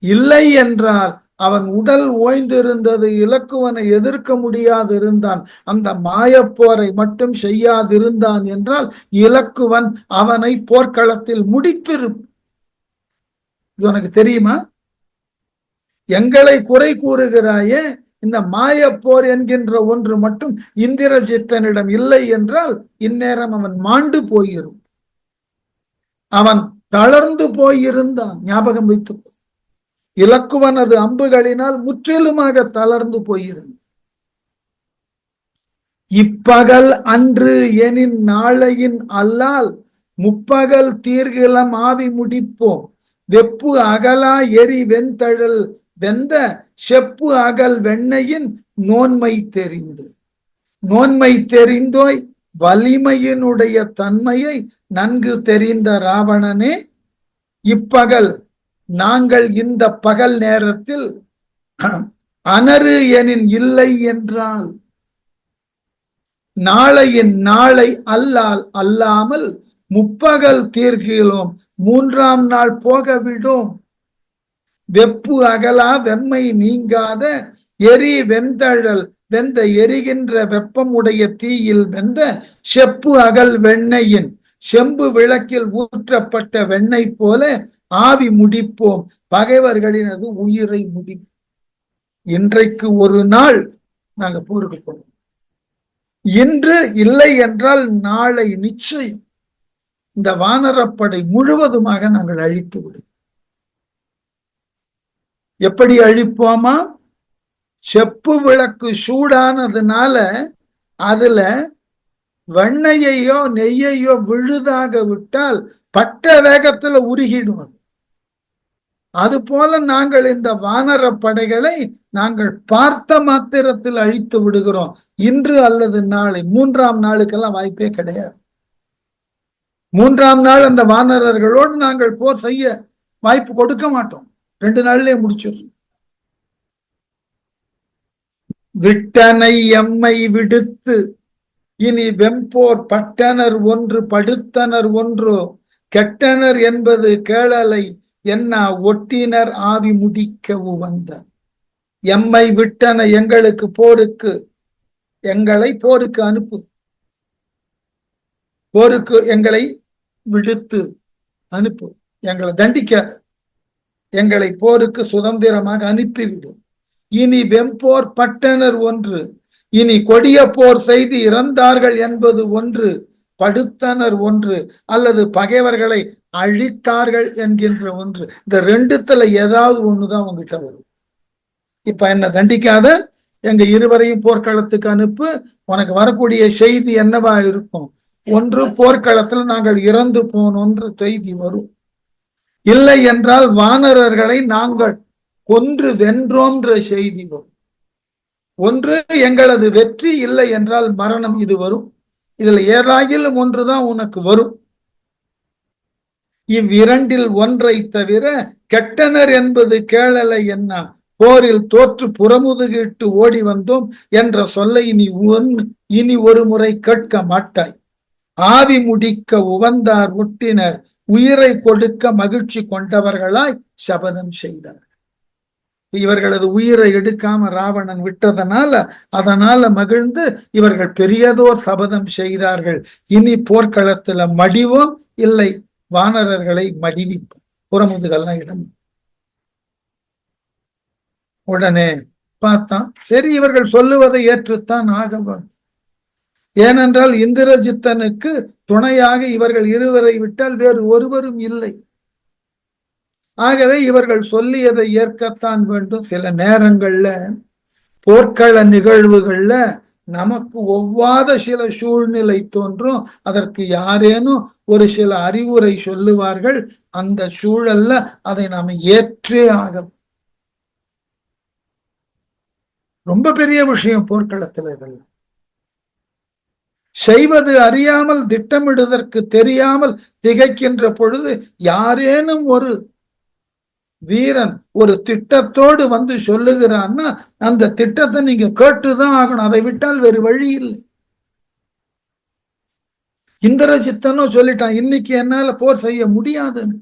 இல்லை என்றால் அவன் உடல் ஓய்ந்திருந்தது, இலக்குவனை எதிர்க்க முடியாது இருந்தான், அந்த மாயப்போரை மட்டும் செய்யாதிருந்தான் என்றால் இலக்குவன் அவனை போர்க்களத்தில் முடித்திருப்பான். இது உனக்கு தெரியுமா? எங்களை குறை கூறுகிறாயே, இந்த மாயப்போர் என்கின்ற ஒன்று மட்டும் இந்திரஜித்தனிடம் இல்லை என்றால் இந்நேரம் அவன் மாண்டு போயிருக்கும், அவன் தளர்ந்து போயிருந்தான். ஞாபகம் வைத்துக்கோ, இலக்குவனது அம்புகளினால் முற்றிலுமாக தளர்ந்து போயிருந்தான். இப்பகல் அன்று எனின் நாளையின் அல்லால் முப்பகல் தீர்கிலம் ஆவி முடிப்போம், வெப்பு அகலா எரி வெண்தழல் வெந்த செப்பு அகல் வெண்ணையின் நோன்மை தெரிந்து. நோன்மை தெரிந்தோய் வலிமையினுடைய தன்மையை நன்கு தெரிந்த ராவணனே, இப்பகல் நாங்கள் இந்த பகல் நேரத்தில் அனறு எனின் இல்லை என்றால், நாளையின் நாளை அல்லால் அல்லாமல் முப்பகல் தீர்கிலோம், மூன்றாம் நாள் போக விடும். வெப்பு அகலா வெம்மை நீங்காத எரி வெந்தழல் வெந்த எரிகின்ற வெப்பம் உடைய தீயில் வெந்த செப்பு அகல் வெண்ணையின் செம்பு விளக்கில் ஊற்றப்பட்ட வெண்ணெய் போல ஆவி முடிப்போம், பகைவர்களினது உயிரை முடிப்போம். இன்றைக்கு ஒரு நாள் நாங்க போருக்கு போறோம். இன்று இல்லை என்றால் நாளை நிச்சயம் இந்த வானரப்படை முழுவதுமாக நாங்கள் அழித்து விடும். எப்படி அழிப்போமா? செப்பு விளக்கு சூடானதுனால அதுல வெண்ணையையோ நெய்யையோ விழுதாக விட்டால் பட்ட வேகத்துல உருகிடுவது. அது போல நாங்கள் இந்த வானர படைகளை நாங்கள் பார்த்த மாத்திரத்தில் அழித்து விடுகிறோம். இன்று அல்லது நாளை, மூன்றாம் நாளுக்கெல்லாம் வாய்ப்பே கிடையாது. மூன்றாம் நாள் அந்த வானரர்களோடு நாங்கள் போர் செய்ய வாய்ப்பு கொடுக்க மாட்டோம். 2 நாள்லயே முடிச்சிடும். விட்டனை எம்மை விடுத்து இனி வெம்போர் பட்டனர் ஒன்று படுத்தனர் ஒன்றோ, கெட்டனர் என்பது கேளலை என்ன ஒட்டினர் ஆவி முடிக்க வந்த. எம்மை விட்டன, எங்களுக்கு போருக்கு, எங்களை போருக்கு அனுப்பு, போருக்கு எங்களை விடுத்து அனுப்பு, எங்களை தண்டிக்காத, எங்களை போருக்கு சுதந்திரமாக அனுப்பிவிடும். இனி வெம்போர் பட்டனர் ஒன்று, இனி கொடிய போர் செய்து இறந்தார்கள் என்பது ஒன்று, படுத்தனர் ஒன்று அல்லது பகைவர்களை அழித்தார்கள் என்கின்ற ஒன்று. இந்த ரெண்டுத்துல ஏதாவது ஒண்ணுதான் உங்ககிட்ட வரும். இப்ப என்ன தண்டிக்காத, எங்க இருவரையும் போர்க்களத்துக்கு அனுப்பு. உனக்கு வரக்கூடிய செய்தி என்னவா இருக்கும்? ஒன்று, போர்க்களத்தில் நாங்கள் இறந்து போனோன்ற செய்தி வரும். இல்லை என்றால் வானரர்களை நாங்கள் கொன்று வென்றோன்ற செய்தி வரும். ஒன்று எங்களது வெற்றி, இல்லை என்றால் மரணம். இது வரும். இதுல ஏதாகிலும் ஒன்றுதான் உனக்கு வரும். இவ்விரண்டில் ஒன்றை தவிர கெட்டனர் என்பது கேளலை என்ன, போரில் தோற்று புறமுதுகிட்டு ஓடி வந்தோம் என்ற சொல்லை இனி ஒரு முறை கேட்க மாட்டாய். ஆவி முடிக்க உவந்தார் ஒட்டினர், உயிரை கொடுக்க மகிழ்ச்சி கொண்டவர்களாய் சபதம் செய்தனர். இவர்களது உயிரை எடுக்காம ராவணன் விட்டதனால அதனால மகிழ்ந்து இவர்கள் பெரியதோர் சபதம் செய்தார்கள். இனி போர்க்களத்துல மடிவோம், இல்லை வானரர்களை மடிவிப்போம், புறமுதுகெல்லாம் இடம். உடனே பார்த்தான், சரி இவர்கள் சொல்லுவதை ஏற்றுத்தான் ஆக வேண்டும். ஏனென்றால் இந்திரஜித்தனுக்கு துணையாக இவர்கள் இருவரை விட்டால் வேறு ஒருவரும் இல்லை. ஆகவே இவர்கள் சொல்லியதை ஏற்கத்தான் வேண்டும். சில நேரங்கள்ல போர்க்கள நிகழ்வுகள்ல நமக்கு ஒவ்வாத சில சூழ்நிலை தோன்றும். அதற்கு யாரேனும் ஒரு சில அறிவுரை சொல்லுவார்கள். அந்த சூழல்ல அதை நாம ஏற்றே ஆக. ரொம்ப பெரிய விஷயம் போர்க்களத்துல இதெல்லாம். செய்வது அறியாமல் திட்டமிடுவதற்கு தெரியாமல் திகைக்கின்ற பொழுது யாரேனும் ஒரு வீரன் ஒரு திட்டத்தோடு வந்து சொல்லுகிறான்னா அந்த திட்டத்தை நீங்க கேட்டுதான் ஆகணும். அதை விட்டால் வேறு வழி இல்லை. இந்திரஜித்தனும் சொல்லிட்டான், இன்னைக்கு என்னால போர் செய்ய முடியாதுன்னு.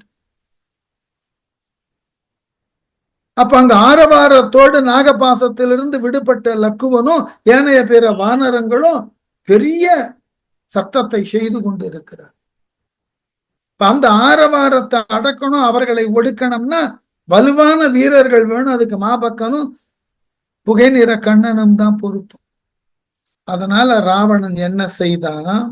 அப்ப அங்க ஆரவாரத்தோடு நாகபாசத்திலிருந்து விடுபட்ட லக்குவனும் ஏனைய பிற வானரங்களும் பெரிய சத்தத்தை செய்து கொண்டு இருக்கிறார். அந்த ஆரவாரத்தை அடக்கணும், அவர்களை ஒடுக்கணும்னா வலுவான வீரர்கள் வேணும். அதுக்கு மாபக்கனும் புகை நிற கண்ணனும் தான் பொருத்தும். அதனால ராவணன் என்ன செய்தான்,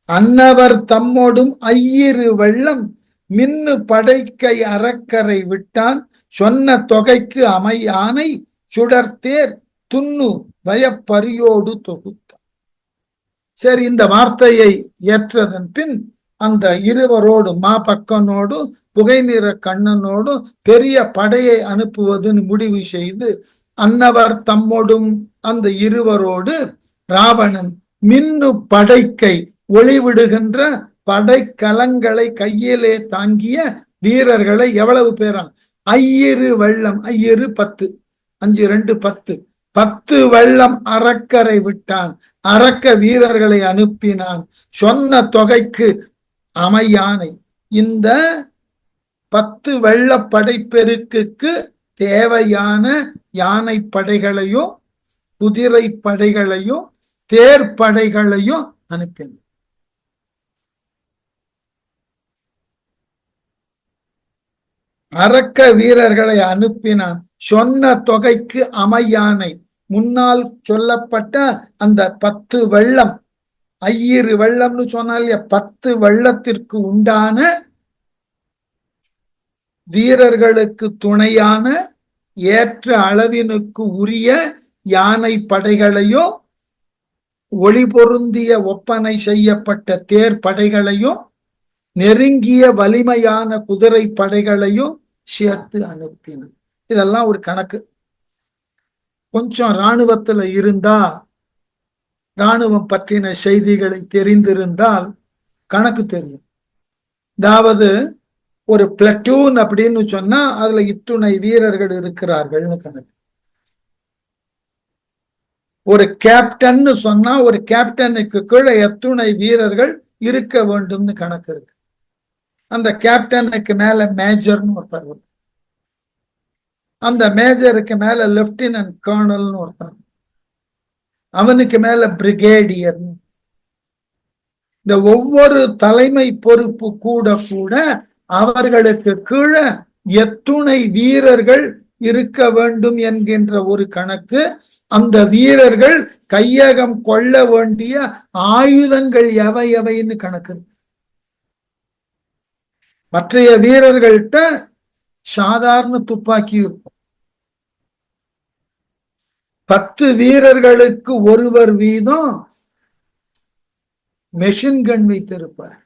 அன்னவர் தம்மோடும் ஐயிரு வெள்ளம் மின்னு படைக்கை அறக்கரை விட்டான், சொன்ன தொகைக்கு அமையானை சுடர்த்தேர் துண்ணு பயப்பரியோடு தொகுத்தான். சரி, இந்த வார்த்தையை ஏற்றதன் பின் அந்த இருவரோடு மாபக்கனோடு புகை நிற கண்ணனோடு பெரிய படையை அனுப்புவதுன்னு முடிவு செய்து அன்னவர் தம்மோடும் அந்த இருவரோடு ராவணன் மின்னு படைக்கை ஒளிவிடுகின்ற படைக்கலங்களை கையிலே தாங்கிய வீரர்களை எவ்வளவு பேரா, ஐயிரு வெள்ளம், ஐயிரு 10, 5 2 10, 10 வெள்ளம் அறக்கரை விட்டான், அரக்க வீரர்களை அனுப்பினான். சொன்ன தொகைக்கு அமையானை, இந்த 10 வெள்ள படைப்பெருக்குக்கு தேவையான யானை படைகளையும் குதிரை படைகளையும் தேர்ப்படைகளையும் அனுப்பினான். அரக்க வீரர்களை அனுப்பினான். சொன்ன தொகைக்கு அமையானை, முன்னால் சொல்லப்பட்ட அந்த 10 வெள்ளம், ஐயிரு வெள்ளம்னு சொன்னால் 10 வெள்ளத்திற்கு உண்டான வீரர்களுக்கு துணையான ஏற்ற அளவினுக்கு உரிய யானை படைகளையும் ஒளி பொருந்திய ஒப்பனை செய்யப்பட்ட தேர் படைகளையும் நெருங்கிய வலிமையான குதிரை படைகளையும் சேர்த்து அனுப்பினார். இதெல்லாம் ஒரு கணக்கு. கொஞ்சம் இராணுவத்துல இருந்தா, இராணுவம் பற்றின செய்திகளை தெரிந்திருந்தால் கணக்கு தெரியும். அதாவது ஒரு பிளட்டூன் அப்படின்னு சொன்னா அதுல இத்துணை வீரர்கள் இருக்கிறார்கள்னு கணக்கு. ஒரு கேப்டன் சொன்னா ஒரு கேப்டனுக்கு கீழே எத்துணை வீரர்கள் இருக்க வேண்டும்னு கணக்கு இருக்கு. அந்த கேப்டனுக்கு மேல மேஜர்னு ஒருத்தர், அந்த மேஜருக்கு மேல லெப்டினன்ட் கர்னல்னு ஒருத்தர், அவனுக்கு மேல பிரிகேடியர். இந்த ஒவ்வொரு தலைமை பொறுப்பு கூட கூட அவர்களுக்கு கீழே எத்துணை வீரர்கள் இருக்க வேண்டும் என்கின்ற ஒரு கணக்கு. அந்த வீரர்கள் கையகம் கொள்ள வேண்டிய ஆயுதங்கள் எவை எவைன்னு கணக்கு இருக்கு. மற்றைய வீரர்கள்ட்ட சாதாரண துப்பாக்கி இருக்கும். 10 வீரர்களுக்கு ஒருவர் வீதம் மெஷின் கன் வைத்திருப்பார்.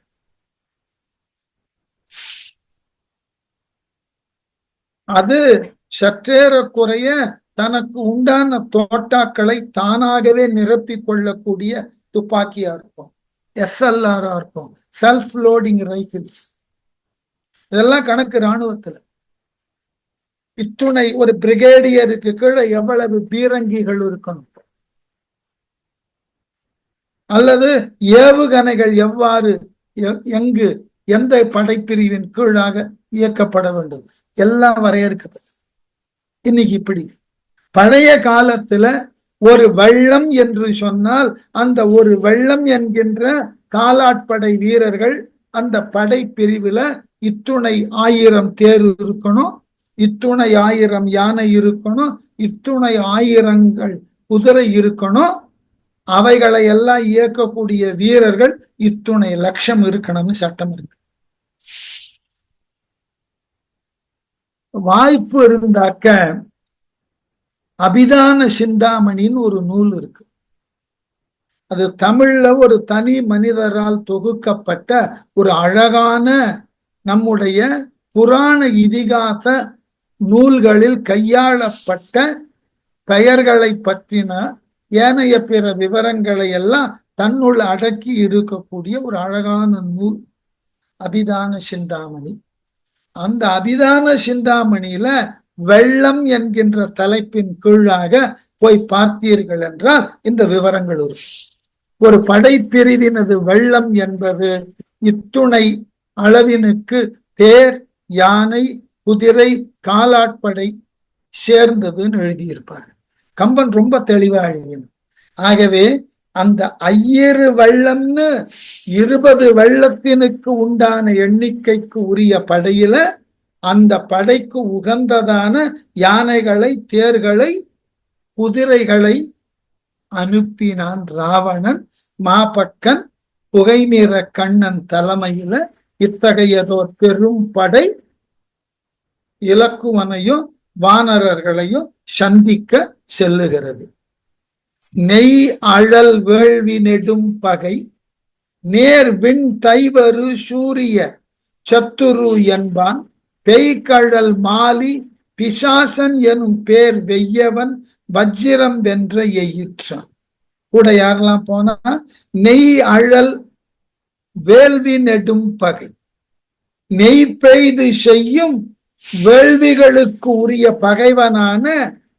அது சற்றேறக்குறைய தனக்கு உண்டான தோட்டாக்களை தானாகவே நிரப்பிக் கொள்ளக்கூடிய துப்பாக்கியா இருக்கும், SLR இருக்கும், செல்ஃப் லோடிங் ரைபிள்ஸ். இதெல்லாம் கணக்கு இராணுவத்துல. இத்துணை ஒரு பிரிகேடியருக்கு கீழே எவ்வளவு பீரங்கிகள் இருக்கணும், அல்லது ஏவுகணைகள் எவ்வாறு எங்கு எந்த படைப்பிரிவின் கீழாக இயக்கப்பட வேண்டும், எல்லாம் வரையறுக்கப்பட்டது. இன்னைக்கு இப்படி பழைய காலத்துல ஒரு வெள்ளம் என்று சொன்னால் அந்த ஒரு வெள்ளம் என்கின்ற காலாட்படை வீரர்கள், அந்த படை பிரிவுல இத்துணை 1000 தேர் இருக்கணும், இத்துணை 1000 யானை இருக்கணும், இத்துணை 1000 குதிரை இருக்கணும். அவைகளை எல்லாம் இயக்கக்கூடிய வீரர்கள் இத்துணை லட்சம் இருக்கணும்னு சட்டம் இருக்கு. வாய்ப்பு இருந்தாக்க அபிதான சிந்தாமணின்னு ஒரு நூல் இருக்கு. அது தமிழ்ல ஒரு தனி மனிதரால் தொகுக்கப்பட்ட ஒரு அழகான நம்முடைய புராண இதிகாச நூல்களில் கையாளப்பட்ட பெயர்களை பற்றின ஏனைய பிற விவரங்களை எல்லாம் தன்னுள் அடக்கி இருக்கக்கூடிய ஒரு அழகான நூல் அபிதான சிந்தாமணி. அந்த அபிதான சிந்தாமணியில வெள்ளம் என்கின்ற தலைப்பின் கீழாக போய் பார்த்தீர்கள் என்றால் இந்த விவரங்கள் ஒரு படைப்பிரிவினது வெள்ளம் என்பது இத்துணை அளவினுக்கு தேர், யானை, குதிரை, காலாட்படை சேர்ந்ததுன்னு எழுதியிருப்பார். கம்பன் ரொம்ப தெளிவா எழுதினார். ஆகவே அந்த 5000 வெள்ளம்னு 20 வெள்ளத்தினுக்கு உண்டான எண்ணிக்கைக்கு உரிய படையில அந்த படைக்கு உகந்ததான யானைகளை, தேர்களை, குதிரைகளை அனுப்பினான் ராவணன். மாபக்கன், புகைநிற கண்ணன் தலைமையில இத்தகையதோர் பெரும் படை இலக்குவனையும் வானரர்களையும் சந்திக்க செல்லுகிறது. நெய் அழல் வேள்வி நெடும் பகை நேர் விண் தைவரு சூரிய சத்துரு என்பான் பெய்கழல் மாலி பிசாசன் எனும் பேர் வெய்யவன் வஜ்ரம் வென்ற எயிற்றான். கூட யாரெல்லாம் போனா, நெய் அழல் வேள்வி நெடும் பகை, நெய் பெய்து செய்யும் வேள்விகளுக்கு உரிய பகைவனான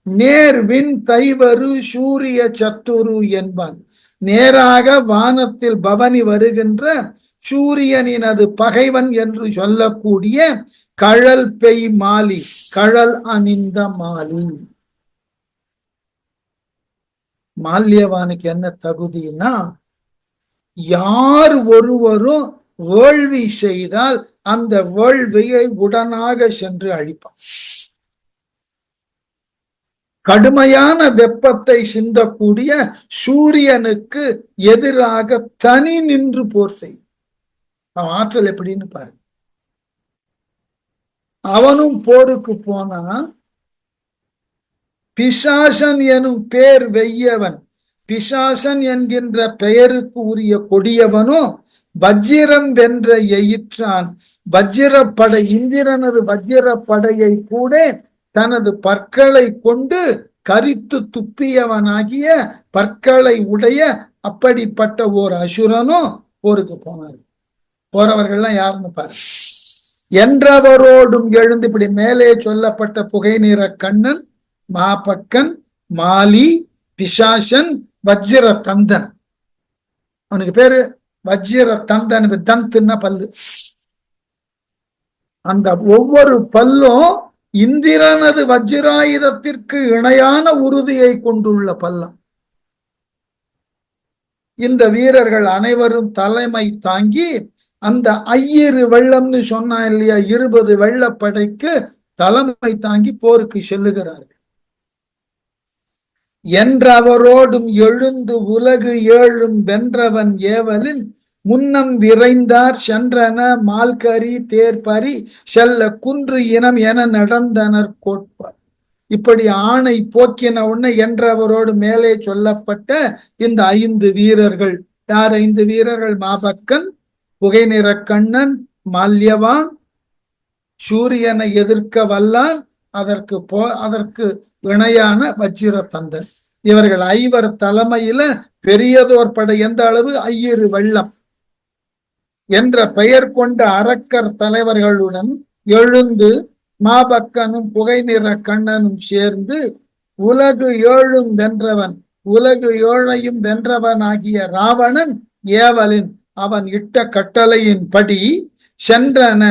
நேர்வின் தைவரு சூரிய சத்துரு என்பான். நேராக வானத்தில் பவனி வருகின்ற சூரியனினது பகைவன் என்று சொல்லக்கூடிய கழல் பெய் மாலி, கழல் அணிந்த மாலி. மால்யவானுக்கு என்ன தகுதினா, யார் ஒருவரும் வேள்வி செய்தால் அந்த வேள்வியை உடனாக சென்று அழிப்பான். கடுமையான வெப்பத்தை சிந்தக்கூடிய சூரியனுக்கு எதிராக தனி நின்று போர் செய்யும். ஆற்றல் எப்படின்னு பாருங்க. அவனும் போருக்கு போனா, பிசாசன் எனும் பேர் வெய்யவன், பிசாசன் என்கின்ற பெயருக்கு உரிய கொடியவனோ வஜ்ரம் வென்ற எயிற்றான். வஜ்ரப்படை, இந்திரனது வஜ்ரப்படையை கூட தனது பற்களை கொண்டு கரித்து துப்பியவனாகிய பற்களை உடைய அப்படிப்பட்ட ஓர் அசுரனும் போருக்கு போனார். போறவர்கள்லாம் யாருன்னு பாரு. என்றவரோடும் எழுந்து, இப்படி மேலே சொல்லப்பட்ட புகை நிற கண்ணன், மாபக்கன், மாலி, பிசாசன், வஜ்ர தந்தன். அவனுக்கு பேரு வஜ்ர தந்தன். தந்துன்னா பல்லு. அந்த ஒவ்வொரு பல்லும் இந்திரனது வஜ்ராயுதத்திற்கு இணையான உறுதியை கொண்டுள்ள பல்லம். இந்த வீரர்கள் அனைவரும் தலைமை தாங்கி அந்த 5000 வெள்ளம்னு சொன்னா இல்லையா, 20 வெள்ளப்படைக்கு தலைமை தாங்கி போருக்கு செல்லுகிறார்கள். என்றவரோடும் எழுந்து உலகு ஏழும் வென்றவன் ஏவலின் முன்னம் விரைந்தார் சென்றன மால்கரி தேர்பரி செல்ல குன்று இனம் என நடந்தனர் கோட்பார். இப்படி ஆணை போக்கின உடனே என்றவரோடு மேலே சொல்லப்பட்ட இந்த 5 வீரர்கள். யார் 5 வீரர்கள்? மாபக்கன், புகை நிற கண்ணன், மால்யவான், சூரியனை எதிர்க்க வல்லான், அதற்கு இணையான வஜ்ர தந்தன். இவர்கள் 5 தலைமையில பெரியதோர் படை. எந்த அளவு? 5000 வெள்ளம் என்ற பெயர் கொண்ட அரக்கர் தலைவர்களுடன் எழுந்து மாபக்கனும் புகை நிற கண்ணனும் சேர்ந்து உலகு ஏழும் வென்றவன், உலகு ஏழையும் வென்றவன் ஆகிய ராவணன் ஏவலின், அவன் இட்ட கட்டளையின் படி சென்றன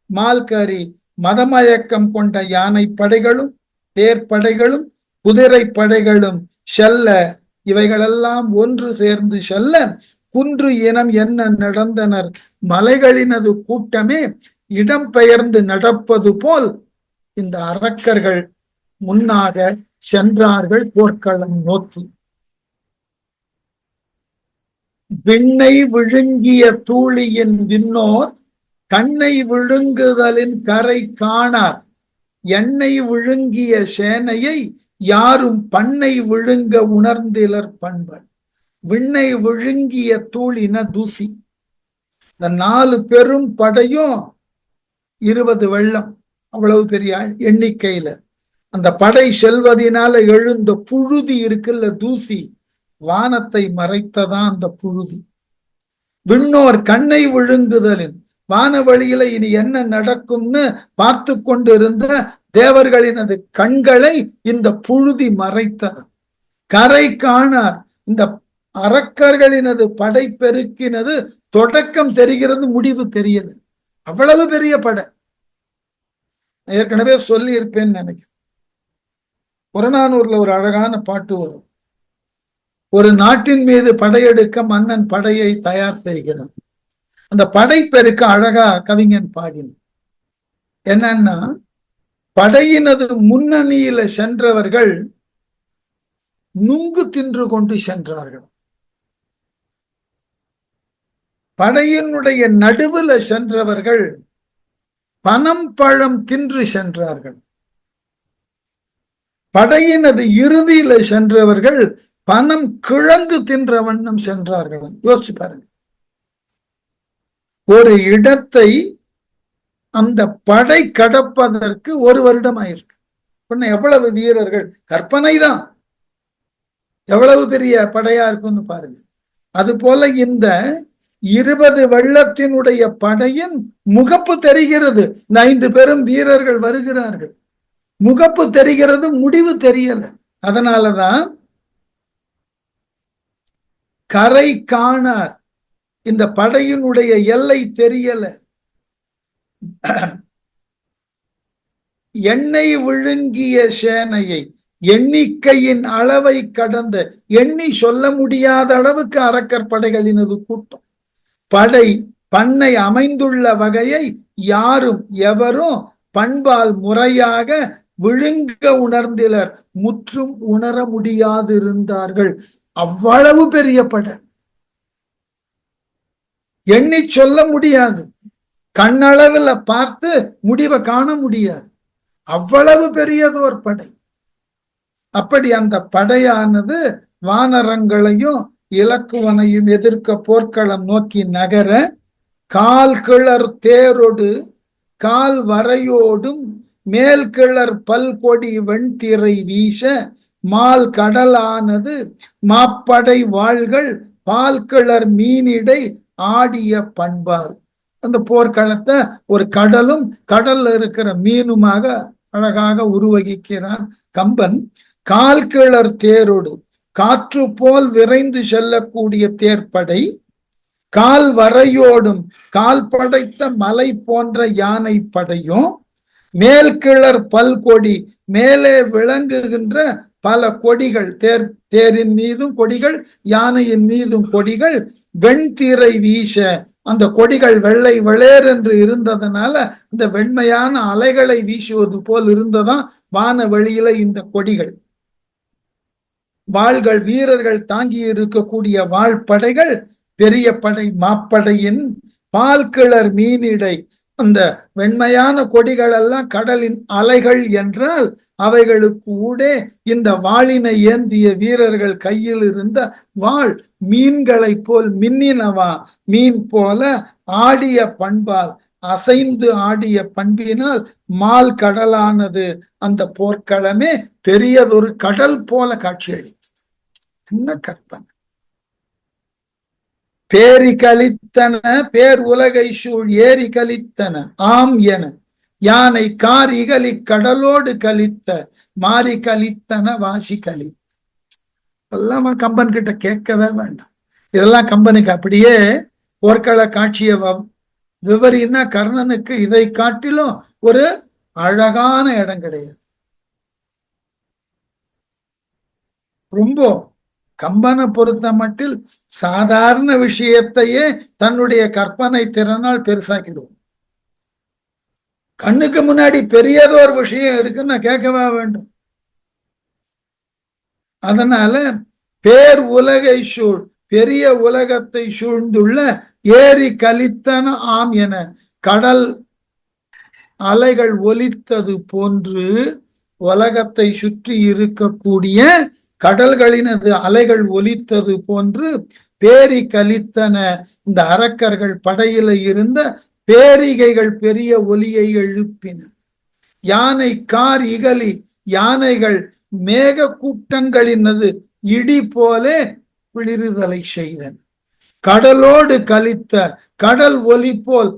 மால்கரி, மதமயக்கம் கொண்ட யானை படைகளும் தேர்ப்படைகளும் குதிரை படைகளும் செல்ல, இவைகளெல்லாம் ஒன்று சேர்ந்து செல்ல குன்று இனம் என்ன நடந்தனர், மலைகளினது கூட்டமே இடம்பெயர்ந்து நடப்பது போல் இந்த அரக்கர்கள் முன்னாக சென்றார்கள் போர்க்களம் நோக்கி. விண்ணை விழுங்கிய தூளியின் விண்ணோர் கண்ணை விழுங்குதலின் கரை காணார், எண்ணெய் விழுங்கிய சேனையை யாரும் பண்ணை விழுங்க உணர்ந்திலர் பண்பன். விண்ணை விழுங்கிய தூளின தூசி. இந்த 4 பெரும் படையும் 20 வெள்ளம், அவ்வளவு பெரிய எண்ணிக்கையில அந்த படை செல்வதனால எழுந்த புழுதி இருக்குல்ல, தூசி, வானத்தை மறைத்ததான் அந்த புழுதி. விண்ணோர் கண்ணை விழுங்குதலின் வானவழியில இனி என்ன நடக்கும்னு பார்த்து கொண்டிருந்த தேவர்களினது கண்களை இந்த புழுதி மறைத்தது. கரை காணார். இந்த அரக்கர்களினது படை பெருக்கினது தொடக்கம் தெரிகிறது, முடிவு தெரியுது. அவ்வளவு பெரிய படை. ஏற்கனவே சொல்லி இருப்பேன்னு நினைக்கிறேன். புறநானூர்ல ஒரு அழகான பாட்டு வரும். ஒரு நாட்டின் மீது படையெடுக்க மன்னன் படையை தயார் செய்கிறான். அந்த படை பெருக்க அழகா கவிஞன் பாடினான். என்னன்னா, படையினது முன்னணியில சென்றவர்கள் நுங்கு தின்று கொண்டு சென்றார்கள். படையினுடைய நடுவுல சென்றவர்கள் பனம் பழம் தின்று சென்றார்கள். படையினது இறுதியில சென்றவர்கள் பனம் கிழங்கு தின்ற வண்ணம் சென்றார்கள். யோசிச்சு பாருங்க. ஒரு இடத்தை அந்த படை கடப்பதற்கு 1 வருடம் ஆயிருக்கு. எவ்வளவு வீரர்கள், கற்பனை தான், எவ்வளவு பெரிய படையா இருக்குன்னு பாருங்க. அது போல இந்த 20 வெள்ளத்தினுடைய படையின் முகப்பு தெரிகிறது. இந்த 5 பெரும் வீரர்கள் வருகிறார்கள். முகப்பு தெரிகிறது, முடிவு தெரியல. அதனாலதான் கரை காணார். இந்த படையினுடைய எல்லை தெரியல. எண்ணெய் விழுங்கிய சேனையை, எண்ணிக்கையின் அளவை கடந்த, எண்ணி சொல்ல முடியாத அளவுக்கு அரக்கர் படைகளினது கூட்டம். படை பண்ணை அமைந்துள்ள வகையை யாரும் எவரும் பண்பால் முறையாக விழுங்க உணர்ந்திலர், முற்றும் உணர முடியாதிருந்தார்கள். அவ்வளவு பெரிய படை, எண்ணி சொல்ல முடியாது, கண்ணளவுல பார்த்து முடிவை காண முடியாது. அவ்வளவு பெரியதோர் படை. அப்படி அந்த படையானது வானரங்களையும் இலக்குவனையும் எதிர்க்க போர்க்களம் நோக்கி நகர, கால் கிளர் தேரொடு கால் வரையோடும் மேல் கிளர் பல்கொடி வெண்திரை வீச, மால் கடலானது மாப்படை வாள்கள் பால் கிளர் மீனிடை ஆடிய பண்பால். அந்த போர்க்களத்தை ஒரு கடலும் கடல்ல இருக்கிற மீனுமாக அழகாக உருவகிக்கிறான் கம்பன். கால் கிளர் தேரோடு, காற்று போல் விரைந்து செல்லக்கூடிய தேர்ப்படை, கால் வரையோடும் கால் படைத்த மலை போன்ற யானை படையும், மேல் கிளர் பல்கொடி மேலே விளங்குகின்ற பல கொடிகள், தேரின் மீதும் கொடிகள், யானையின் மீதும் கொடிகள், வெண்திரை வீச, அந்த கொடிகள் வெள்ளை வெளேர் என்று இருந்ததனால இந்த வெண்மையான அலைகளை வீசுவது போல் இருந்ததான் வான வெளியில இந்த கொடிகள். வாள்கள், வீரர்கள் தாங்கி இருக்கக்கூடிய வாழ்படைகள் பெரிய படை மாப்படையின் பால் கிளர் மீனிடை. அந்த வெண்மையான கொடிகள் எல்லாம் கடலின் அலைகள் என்றால் அவைகளுக்கு ஊடே இந்த வாளினை ஏந்திய வீரர்கள் கையில் இருந்த வாள் மீன்களை போல் மின்னினவா, மீன் போல ஆடிய பண்பால், அசைந்து ஆடிய பண்பினால் மால் கடலானது அந்த போர்க்களமே பெரியதொரு கடல் போல காட்சியளித்தது. என்ன கற்பனை! பேரி கலித்தன பேர் உலகை சூழ் ஏரி கலித்தன ஆம் என யானை கார் இகலி கடலோடு கலித்த மாறி கலித்தன வாசி கலித்த. எல்லாம் கம்பன் கிட்ட கேட்கவே வேண்டாம். இதெல்லாம் கம்பனுக்கு அப்படியே போர்க்கள காட்சியை விவரின்னா கர்ணனுக்கு இதை காட்டிலும் ஒரு அழகான இடம் கிடையாது. ரொம்ப கம்பனை பொறுத்த மட்டில் சாதாரண விஷயத்தையே தன்னுடைய கற்பனை திறனால் பெருசாக்கிடுவோம். கண்ணுக்கு முன்னாடி பெரியதோர் விஷயம் இருக்குன்னு கேட்கவா வேண்டும். அதனால பேர் உலகை சூழ், பெரிய உலகத்தை சூழ்ந்துள்ள ஏரி கலித்தன ஆம் என கடல் அலைகள் ஒலித்தது போன்று, உலகத்தை சுற்றி இருக்கக்கூடிய கடல்களினது அலைகள் ஒலித்தது போன்று பேரி கலித்தன, இந்த அரக்கர்கள் படையில இருந்த பேரிகைகள் பெரிய ஒலியை எழுப்பின. யானை கார் இகலி, யானைகள் மேக கூட்டங்களினது இடி போலே பிளிறுதலை செய்தன. கடலோடு கலித்த கடல் ஒலி போல்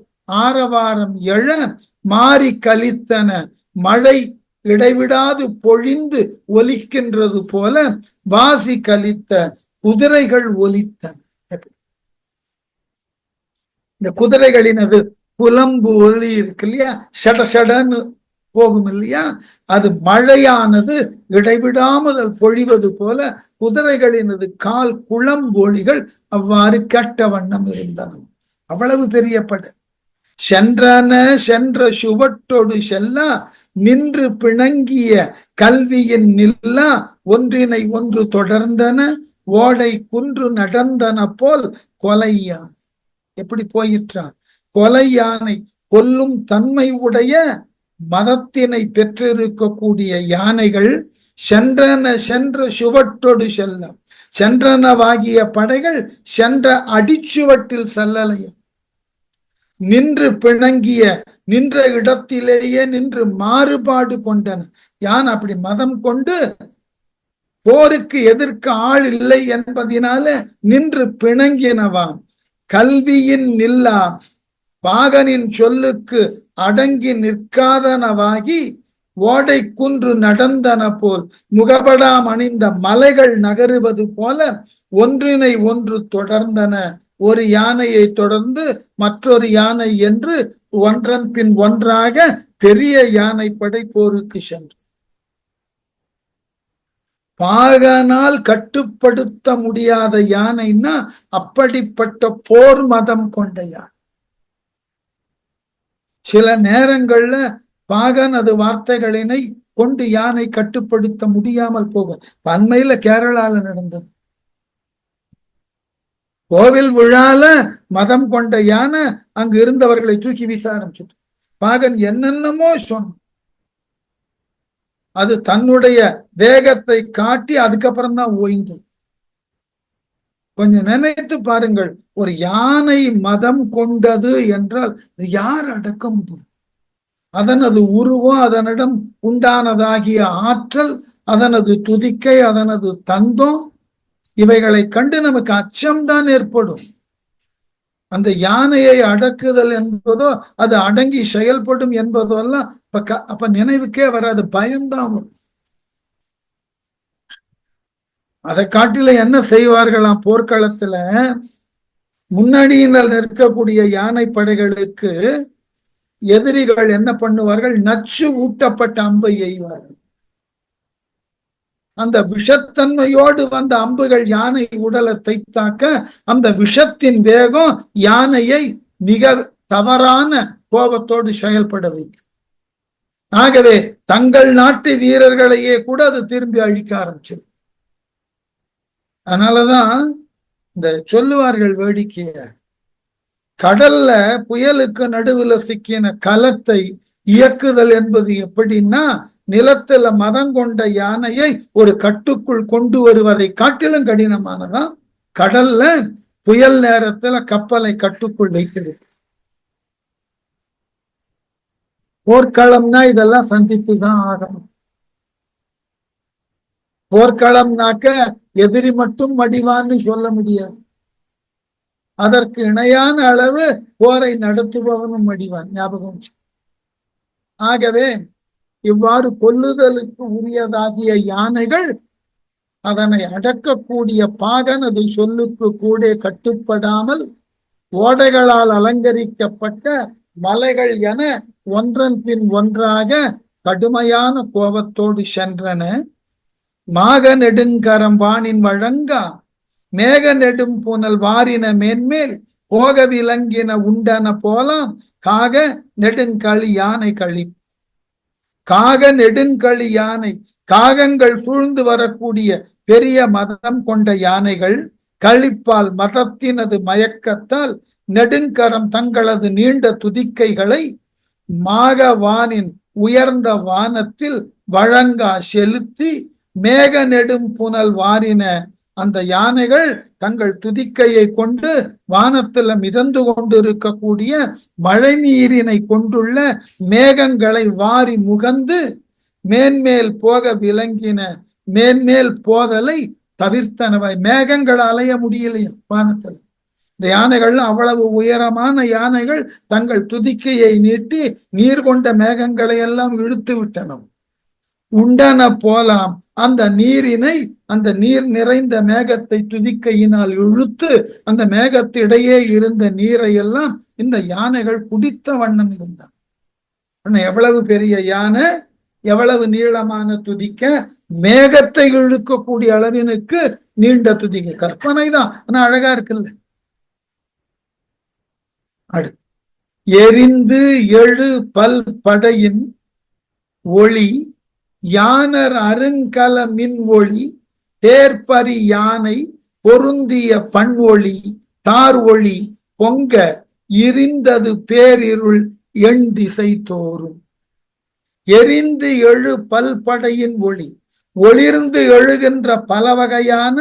ஆரவாரம் எழ மாறி கலித்தன. மழை இடைவிடாது பொழிந்து ஒலிக்கின்றது போல வாசி கலித்த குதிரைகள் ஒலித்தன. இந்த குதிரைகளினது புலம்பு ஒலி இருக்கு இல்லையா, சட சடன்னு போகும் இல்லையா, அது மழையானது இடைவிடாமல் பொழிவது போல குதிரைகளினது கால் குளம்பொழிகள் அவ்வாறு கெட்ட வண்ணம் இருந்தன. அவ்வளவு பெரிய படை. சென்றன சென்ற சுவட்டோடு செல்லா நின்று பிணங்கிய கல்வியின் நில்லா ஒன்றினை ஒன்று தொடர்ந்தன ஓடை குன்று நடந்தன போல் கொலையான். எப்படி போயிற்றான்? கொலை யானை, கொல்லும் தன்மை உடைய மதத்தினை பெற்றிருக்கக்கூடிய யானைகள் சென்றன சென்ற சுவட்டோடு செல்ல, சென்றனவாகிய படைகள் சென்ற அடிச்சுவட்டில் செல்லலையும். நின்று பிணங்கிய நின்ற இடத்திலேயே நின்று மாறுபாடு கொண்டன. யான் அப்படி மதம் கொண்டு போருக்கு எதிர்க்க ஆள் இல்லை என்பதினால நின்று பிணங்கினவான். கல்வியின் நில்லா பாகனின் சொல்லுக்கு அடங்கி நிற்காதனவாகி ஓடை குன்று நடந்தன போல் முகபடாம் அணிந்த மலைகள் நகருவது போல ஒன்றினை ஒன்று தொடர்ந்தன. ஒரு யானையை தொடர்ந்து மற்றொரு யானை என்று ஒன்றன் பின் ஒன்றாக பெரிய யானை படை போருக்கு சென்று பாகனால் கட்டுப்படுத்த முடியாத யானைன்னா அப்படிப்பட்ட போர் மதம் கொண்ட யானை. சில நேரங்கள்ல பாகன் அது வார்த்தைகளினை கொண்டு யானை கட்டுப்படுத்த முடியாமல் போகும். அண்மையில கேரளால நடந்தது. கோவில் விழால மதம் கொண்ட யானை அங்கு இருந்தவர்களை தூக்கி வீச ஆரம்பிச்சுட்டு பாகன் என்னென்னமோ சொன்ன. அது தன்னுடைய வேகத்தை காட்டி அதுக்கப்புறம் தான் ஓய்ந்தது. கொஞ்சம் நினைத்து பாருங்கள், ஒரு யானை மதம் கொண்டது என்றால் யார் அடக்க முடியும்? அதனது உருவம், அதனிடம் உண்டானதாகிய ஆற்றல், அதனது துதிக்கை, அதனது தந்தம், இவைகளை கண்டு நமக்கு அச்சம்தான் ஏற்படும். அந்த யானையை அடக்குதல் என்பதோ அது அடங்கி செயல்படும் என்பதோ எல்லாம் அப்ப நினைவுக்கே வராது, பயம்தான் வரும். அதை காட்டில என்ன செய்வார்களாம் போர்க்களத்துல? முன்னணியினர் நிற்கக்கூடிய யானை படைகளுக்கு எதிரிகள் என்ன பண்ணுவார்கள்? நச்சு ஊட்டப்பட்ட அம்பை எய்வார்கள். அந்த விஷத்தன்மையோடு வந்த அம்புகள் யானை உடலை தைத்தாக்க அந்த விஷத்தின் வேகம் யானையை மிக தவறான கோபத்தோடு செயல்பட வைக்கும். ஆகவே தங்கள் நாட்டு வீரர்களையே கூட அது திரும்பி அழிக்க ஆரம்பிச்சது. அதனாலதான் இந்த சொல்லுவார்கள் வேடிக்கைய, கடல்ல புயலுக்கு நடுவுல சிக்கின கலத்தை இயக்குதல் என்பது எப்படின்னா, நிலத்துல மதம் கொண்ட யானையை ஒரு கட்டுக்குள் கொண்டு வருவதை காட்டிலும் கடினமானதான் கடல்ல புயல் நேரத்துல கப்பலை கட்டுக்குள் வைக்கிறது. போர்க்களம்னா இதெல்லாம் சந்தித்துதான் ஆகணும். போர்க்களம்னாக்க எதிரி மட்டும் மடிவான்னு சொல்ல முடியாது. அதற்கு இணையான அளவு போரை நடத்துபவனும் மடிவான். ஞாபகம். ஆகவே இவ்வாறு கொல்லுதலுக்கு உரியதாகிய யானைகள் அதனை அடக்கக்கூடிய பாகன் அது சொல்லுக்கு கூட கட்டுப்படாமல் ஓடைகளால் அலங்கரிக்கப்பட்ட மலைகள் என ஒன்றன் பின் ஒன்றாக கடுமையான கோபத்தோடு சென்றன. மாக நெடுங்கரம் வானின் வழங்கா மேக நெடும் புனல் வாரின மேன்மேல் போக விலங்கின உண்டன போலாம் காக நெடுங்களி யானை களி. காக நெடுங்களி யானை, காகங்கள் சூழ்ந்து வரக்கூடிய பெரிய மதம் கொண்ட யானைகள் களிப்பால் மதத்தினது மயக்கத்தால் நெடுங்கரம் தங்களது நீண்ட துதிக்கைகளை மாக வானின் உயர்ந்த வானத்தில் வழங்கா செலுத்தி மேக நெடும் புனல் வாரின. அந்த யானைகள் தங்கள் துதிக்கையை கொண்டு வானத்துல மிதந்து கொண்டு இருக்கக்கூடிய மழை நீரினை கொண்டுள்ள மேகங்களை வாரி முகந்து மேன்மேல் போக விளங்கின. மேன்மேல் போதலை தவிர்த்தனவை. மேகங்கள் அலைய முடியலையா வானத்தில்? இந்த யானைகள் அவ்வளவு உயரமான யானைகள் தங்கள் துதிக்கையை நீட்டி நீர் கொண்ட மேகங்களை எல்லாம் இழுத்து விட்டன. உண்டன போலாம் அந்த நீரினை, அந்த நீர் நிறைந்த மேகத்தை துதிக்கையினால் இழுத்து அந்த மேகத்திடையே இருந்த நீரை எல்லாம் இந்த யானைகள் குடித்த வண்ணம் இருந்தன. எவ்வளவு பெரிய யானை, எவ்வளவு நீளமான துதிக்க, மேகத்தை இழுக்கக்கூடிய அளவினுக்கு நீண்ட துதிக்க. கற்பனை தான், ஆனா அழகா இருக்குல்ல. அடுத்து, எரிந்து எழு பல் படையின் ஒளி யானர் அருங்கல மின் ஒளி தேர்பரி யானை பொருந்திய பண் ஒளி தார் ஒளி பொங்க இருந்தது பேரிருள் எண் திசை தோறும். எரிந்து எழு பல்படையின் ஒளி, ஒளிர்ந்து எழுகின்ற பல வகையான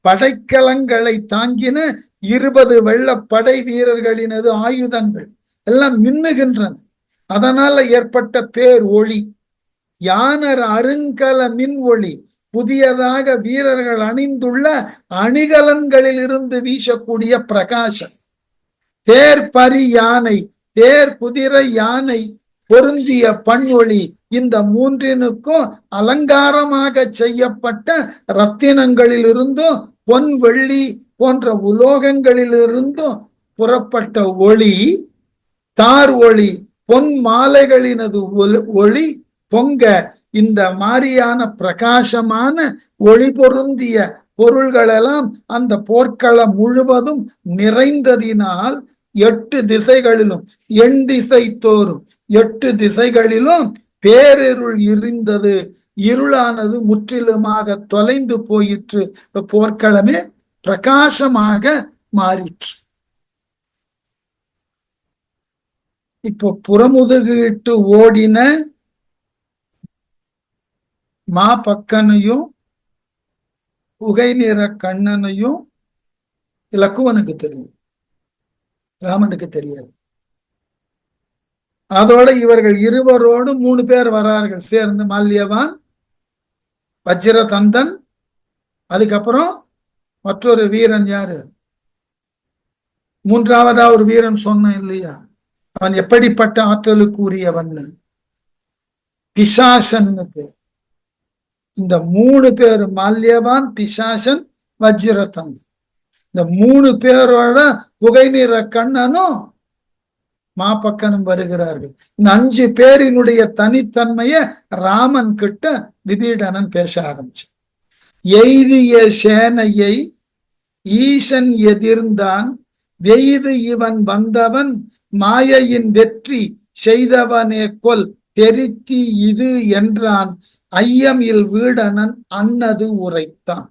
படைக்கலங்களை தாங்கின 20 வெள்ளப்படை வீரர்களினது ஆயுதங்கள் எல்லாம் மின்னுகின்றன. அதனால ஏற்பட்ட பேர் ஒளி. யானர் அருங்கல மின் ஒளி, புதியதாக வீரர்கள் அணிந்துள்ள அணிகலன்களில் இருந்து வீசக்கூடிய பிரகாசம். தேர் பரி யானை, தேர் குதிரை யானை பொருந்திய பண் ஒளி, இந்த மூன்றினுக்கும் அலங்காரமாக செய்யப்பட்ட ரத்தினங்களில் இருந்தும் பொன் வெள்ளி போன்ற உலோகங்களில் இருந்தும் புறப்பட்ட ஒளி. தார் ஒளி, பொன் மாலைகளினது ஒளி பொங்க, இந்த மாதிரியான பிரகாசமான ஒளி பொருந்திய பொருள்களெல்லாம் அந்த போர்க்களம் முழுவதும் நிறைந்ததினால் 8 திசைகளிலும் எண் திசை தோறும் 8 திசைகளிலும் பேரிருள் இருந்தது. இருளானது முற்றிலுமாக தொலைந்து போயிற்று. போர்க்களமே பிரகாசமாக மாறிற்று. இப்போ புறமுதுகிட்டு ஓடின மாபக்கனையும் புகை நிற கண்ணனையும் இலக்குவனுக்கு தெரியும், ராமனுக்கு தெரியாது. அதோட இவர்கள் இருவரோடு 3 பேர் வரார்கள் சேர்ந்து, மால்யவான், வஜ்ரதந்தன், அதுக்கப்புறம் மற்றொரு வீரன். யாரு? மூன்றாவதா ஒரு வீரன் சொன்ன இல்லையா, அவன் எப்படிப்பட்ட ஆற்றலுக்கு உரியவன்? பிசாசனுக்கு. இந்த 3 பேர், மால்யவான், பிசாசன், வஜ்ரதந்தன், இந்த 3 பேரோட புகை நிற கண்ணனும் மாபக்கனும் வருகிறார்கள். இந்த 5 பேரினுடைய தனித்தன்மைய ராமன் கிட்ட விபீடனன் பேச ஆரம்பிச்சு. எய்திய சேனையை ஈசன் எதிர்ந்தான், வெய்து இவன் வந்தவன் மாயையின் வெற்றி செய்தவனே கொல் தெரித்தி இது என்றான். ஐயம் இல் வீடனன் அன்னது உரைத்தான்.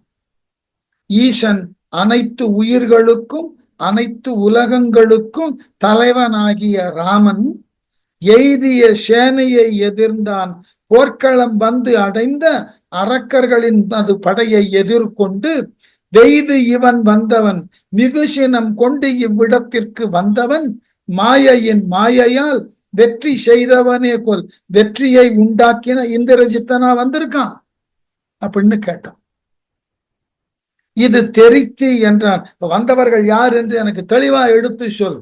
ஈசன் அனைத்து உயிர்களுக்கும் அனைத்து உலகங்களுக்கும் தலைவனாகிய ராமன் எய்திய சேனையை எதிர்ந்தான். போர்க்களம் வந்து அடைந்த அரக்கர்களின் அது படையை எதிர்கொண்டு, வெய்து இவன் வந்தவன், மிகுசினம் கொண்டு இவ்விடத்திற்கு வந்தவன், மாயையின் மாயையால் வெற்றி செய்தவனே கொல், வெற்றியை உண்டாக்கின இந்திரஜித்தனா வந்திருக்கான் அப்படின்னு கேட்டான். இது தெரித்தி என்றான். வந்தவர்கள் யார் என்று எனக்கு தெளிவா எடுத்து சொல்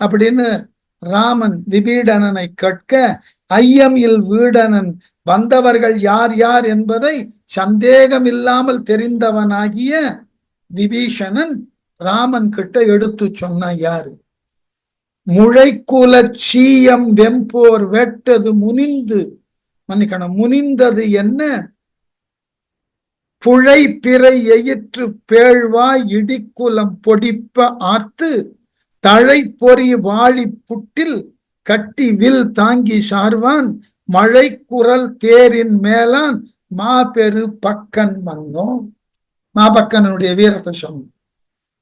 அப்படின்னு ராமன் விபீடனனை கேட்க, ஐயம் இல் வீடனன், வந்தவர்கள் யார் யார் என்பதை சந்தேகம் இல்லாமல் தெரிந்தவனாகிய விபீஷணன் ராமன் கிட்ட எடுத்து சொன்ன யாரு? முளைக்குல சீயம் வெம்போர் வெட்டது முனிந்து, மன்னிக்கணும், முனிந்தது என்ன? புழை பிறை எயிற்று பேழ்வாய் இடிக்குலம் பொடிப்ப ஆர்த்து, தழை பொறி வாழி புட்டில் கட்டி வில் தாங்கி சார்வான், மழை குரல் தேரின் மேலான் மாபெரு பக்கன் மன்னோ. மாபக்கனுடைய வீரத்தை சொன்ன.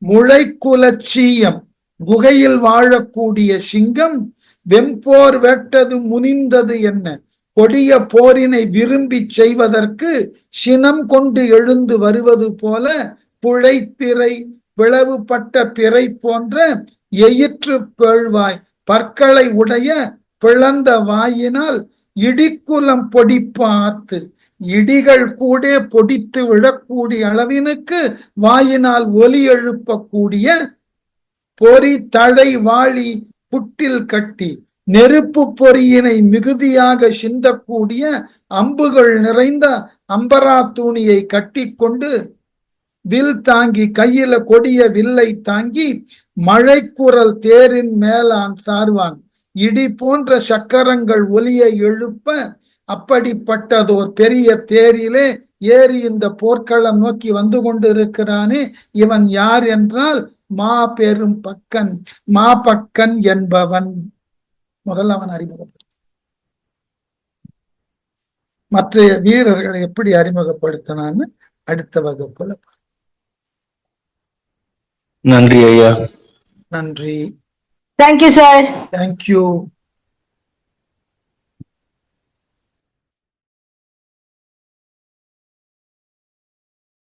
முளைக்குல சீயம், குகையில் வாழக்கூடிய சிங்கம், வெம்போர் வெட்டது முனிந்தது என்ன? கொடிய போரினை விரும்பி செய்வதற்கு சினம் கொண்டு எழுந்து வருவது போல, புழைப்பிறை பிளவுபட்ட பிறை போன்ற எயிற்று பேழ்வாய் பற்களை உடைய பிளந்த வாயினால் இடிக்குலம் பொடிப்பு ஆர்த்து, இடிகள் கூட பொடித்து விழக்கூடிய அளவினுக்கு வாயினால் ஒலி எழுப்பக்கூடிய பொறி தழை வாளி புட்டில் கட்டி நெருப்பு பொறியினை மிகுதியாக சிந்தக்கூடிய அம்புகள் நிறைந்த அம்பரா தூணியை கட்டி கொண்டு வில் தாங்கி கையில கொடிய வில்லை தாங்கி மழைக்குரல் தேரின் மேலான் சார்வான் இடி போன்ற சக்கரங்கள் ஒலியை எழுப்ப அப்படிப்பட்டதோர் பெரிய தேரிலே ஏறி இந்த போர்க்களம் நோக்கி வந்து கொண்டிருக்கிறானே இவன் யார் என்றால் மாபெரும் பக்கன் மாபக்கன் என்பவன். முதல்ல அவன் அறிமுகப்படுத்த, மற்ற வீரர்களை எப்படி அறிமுகப்படுத்தினான்னு அடுத்த வகுப்புல. நன்றி ஐயா. நன்றி. Thank you sir. தேங்க்யூ.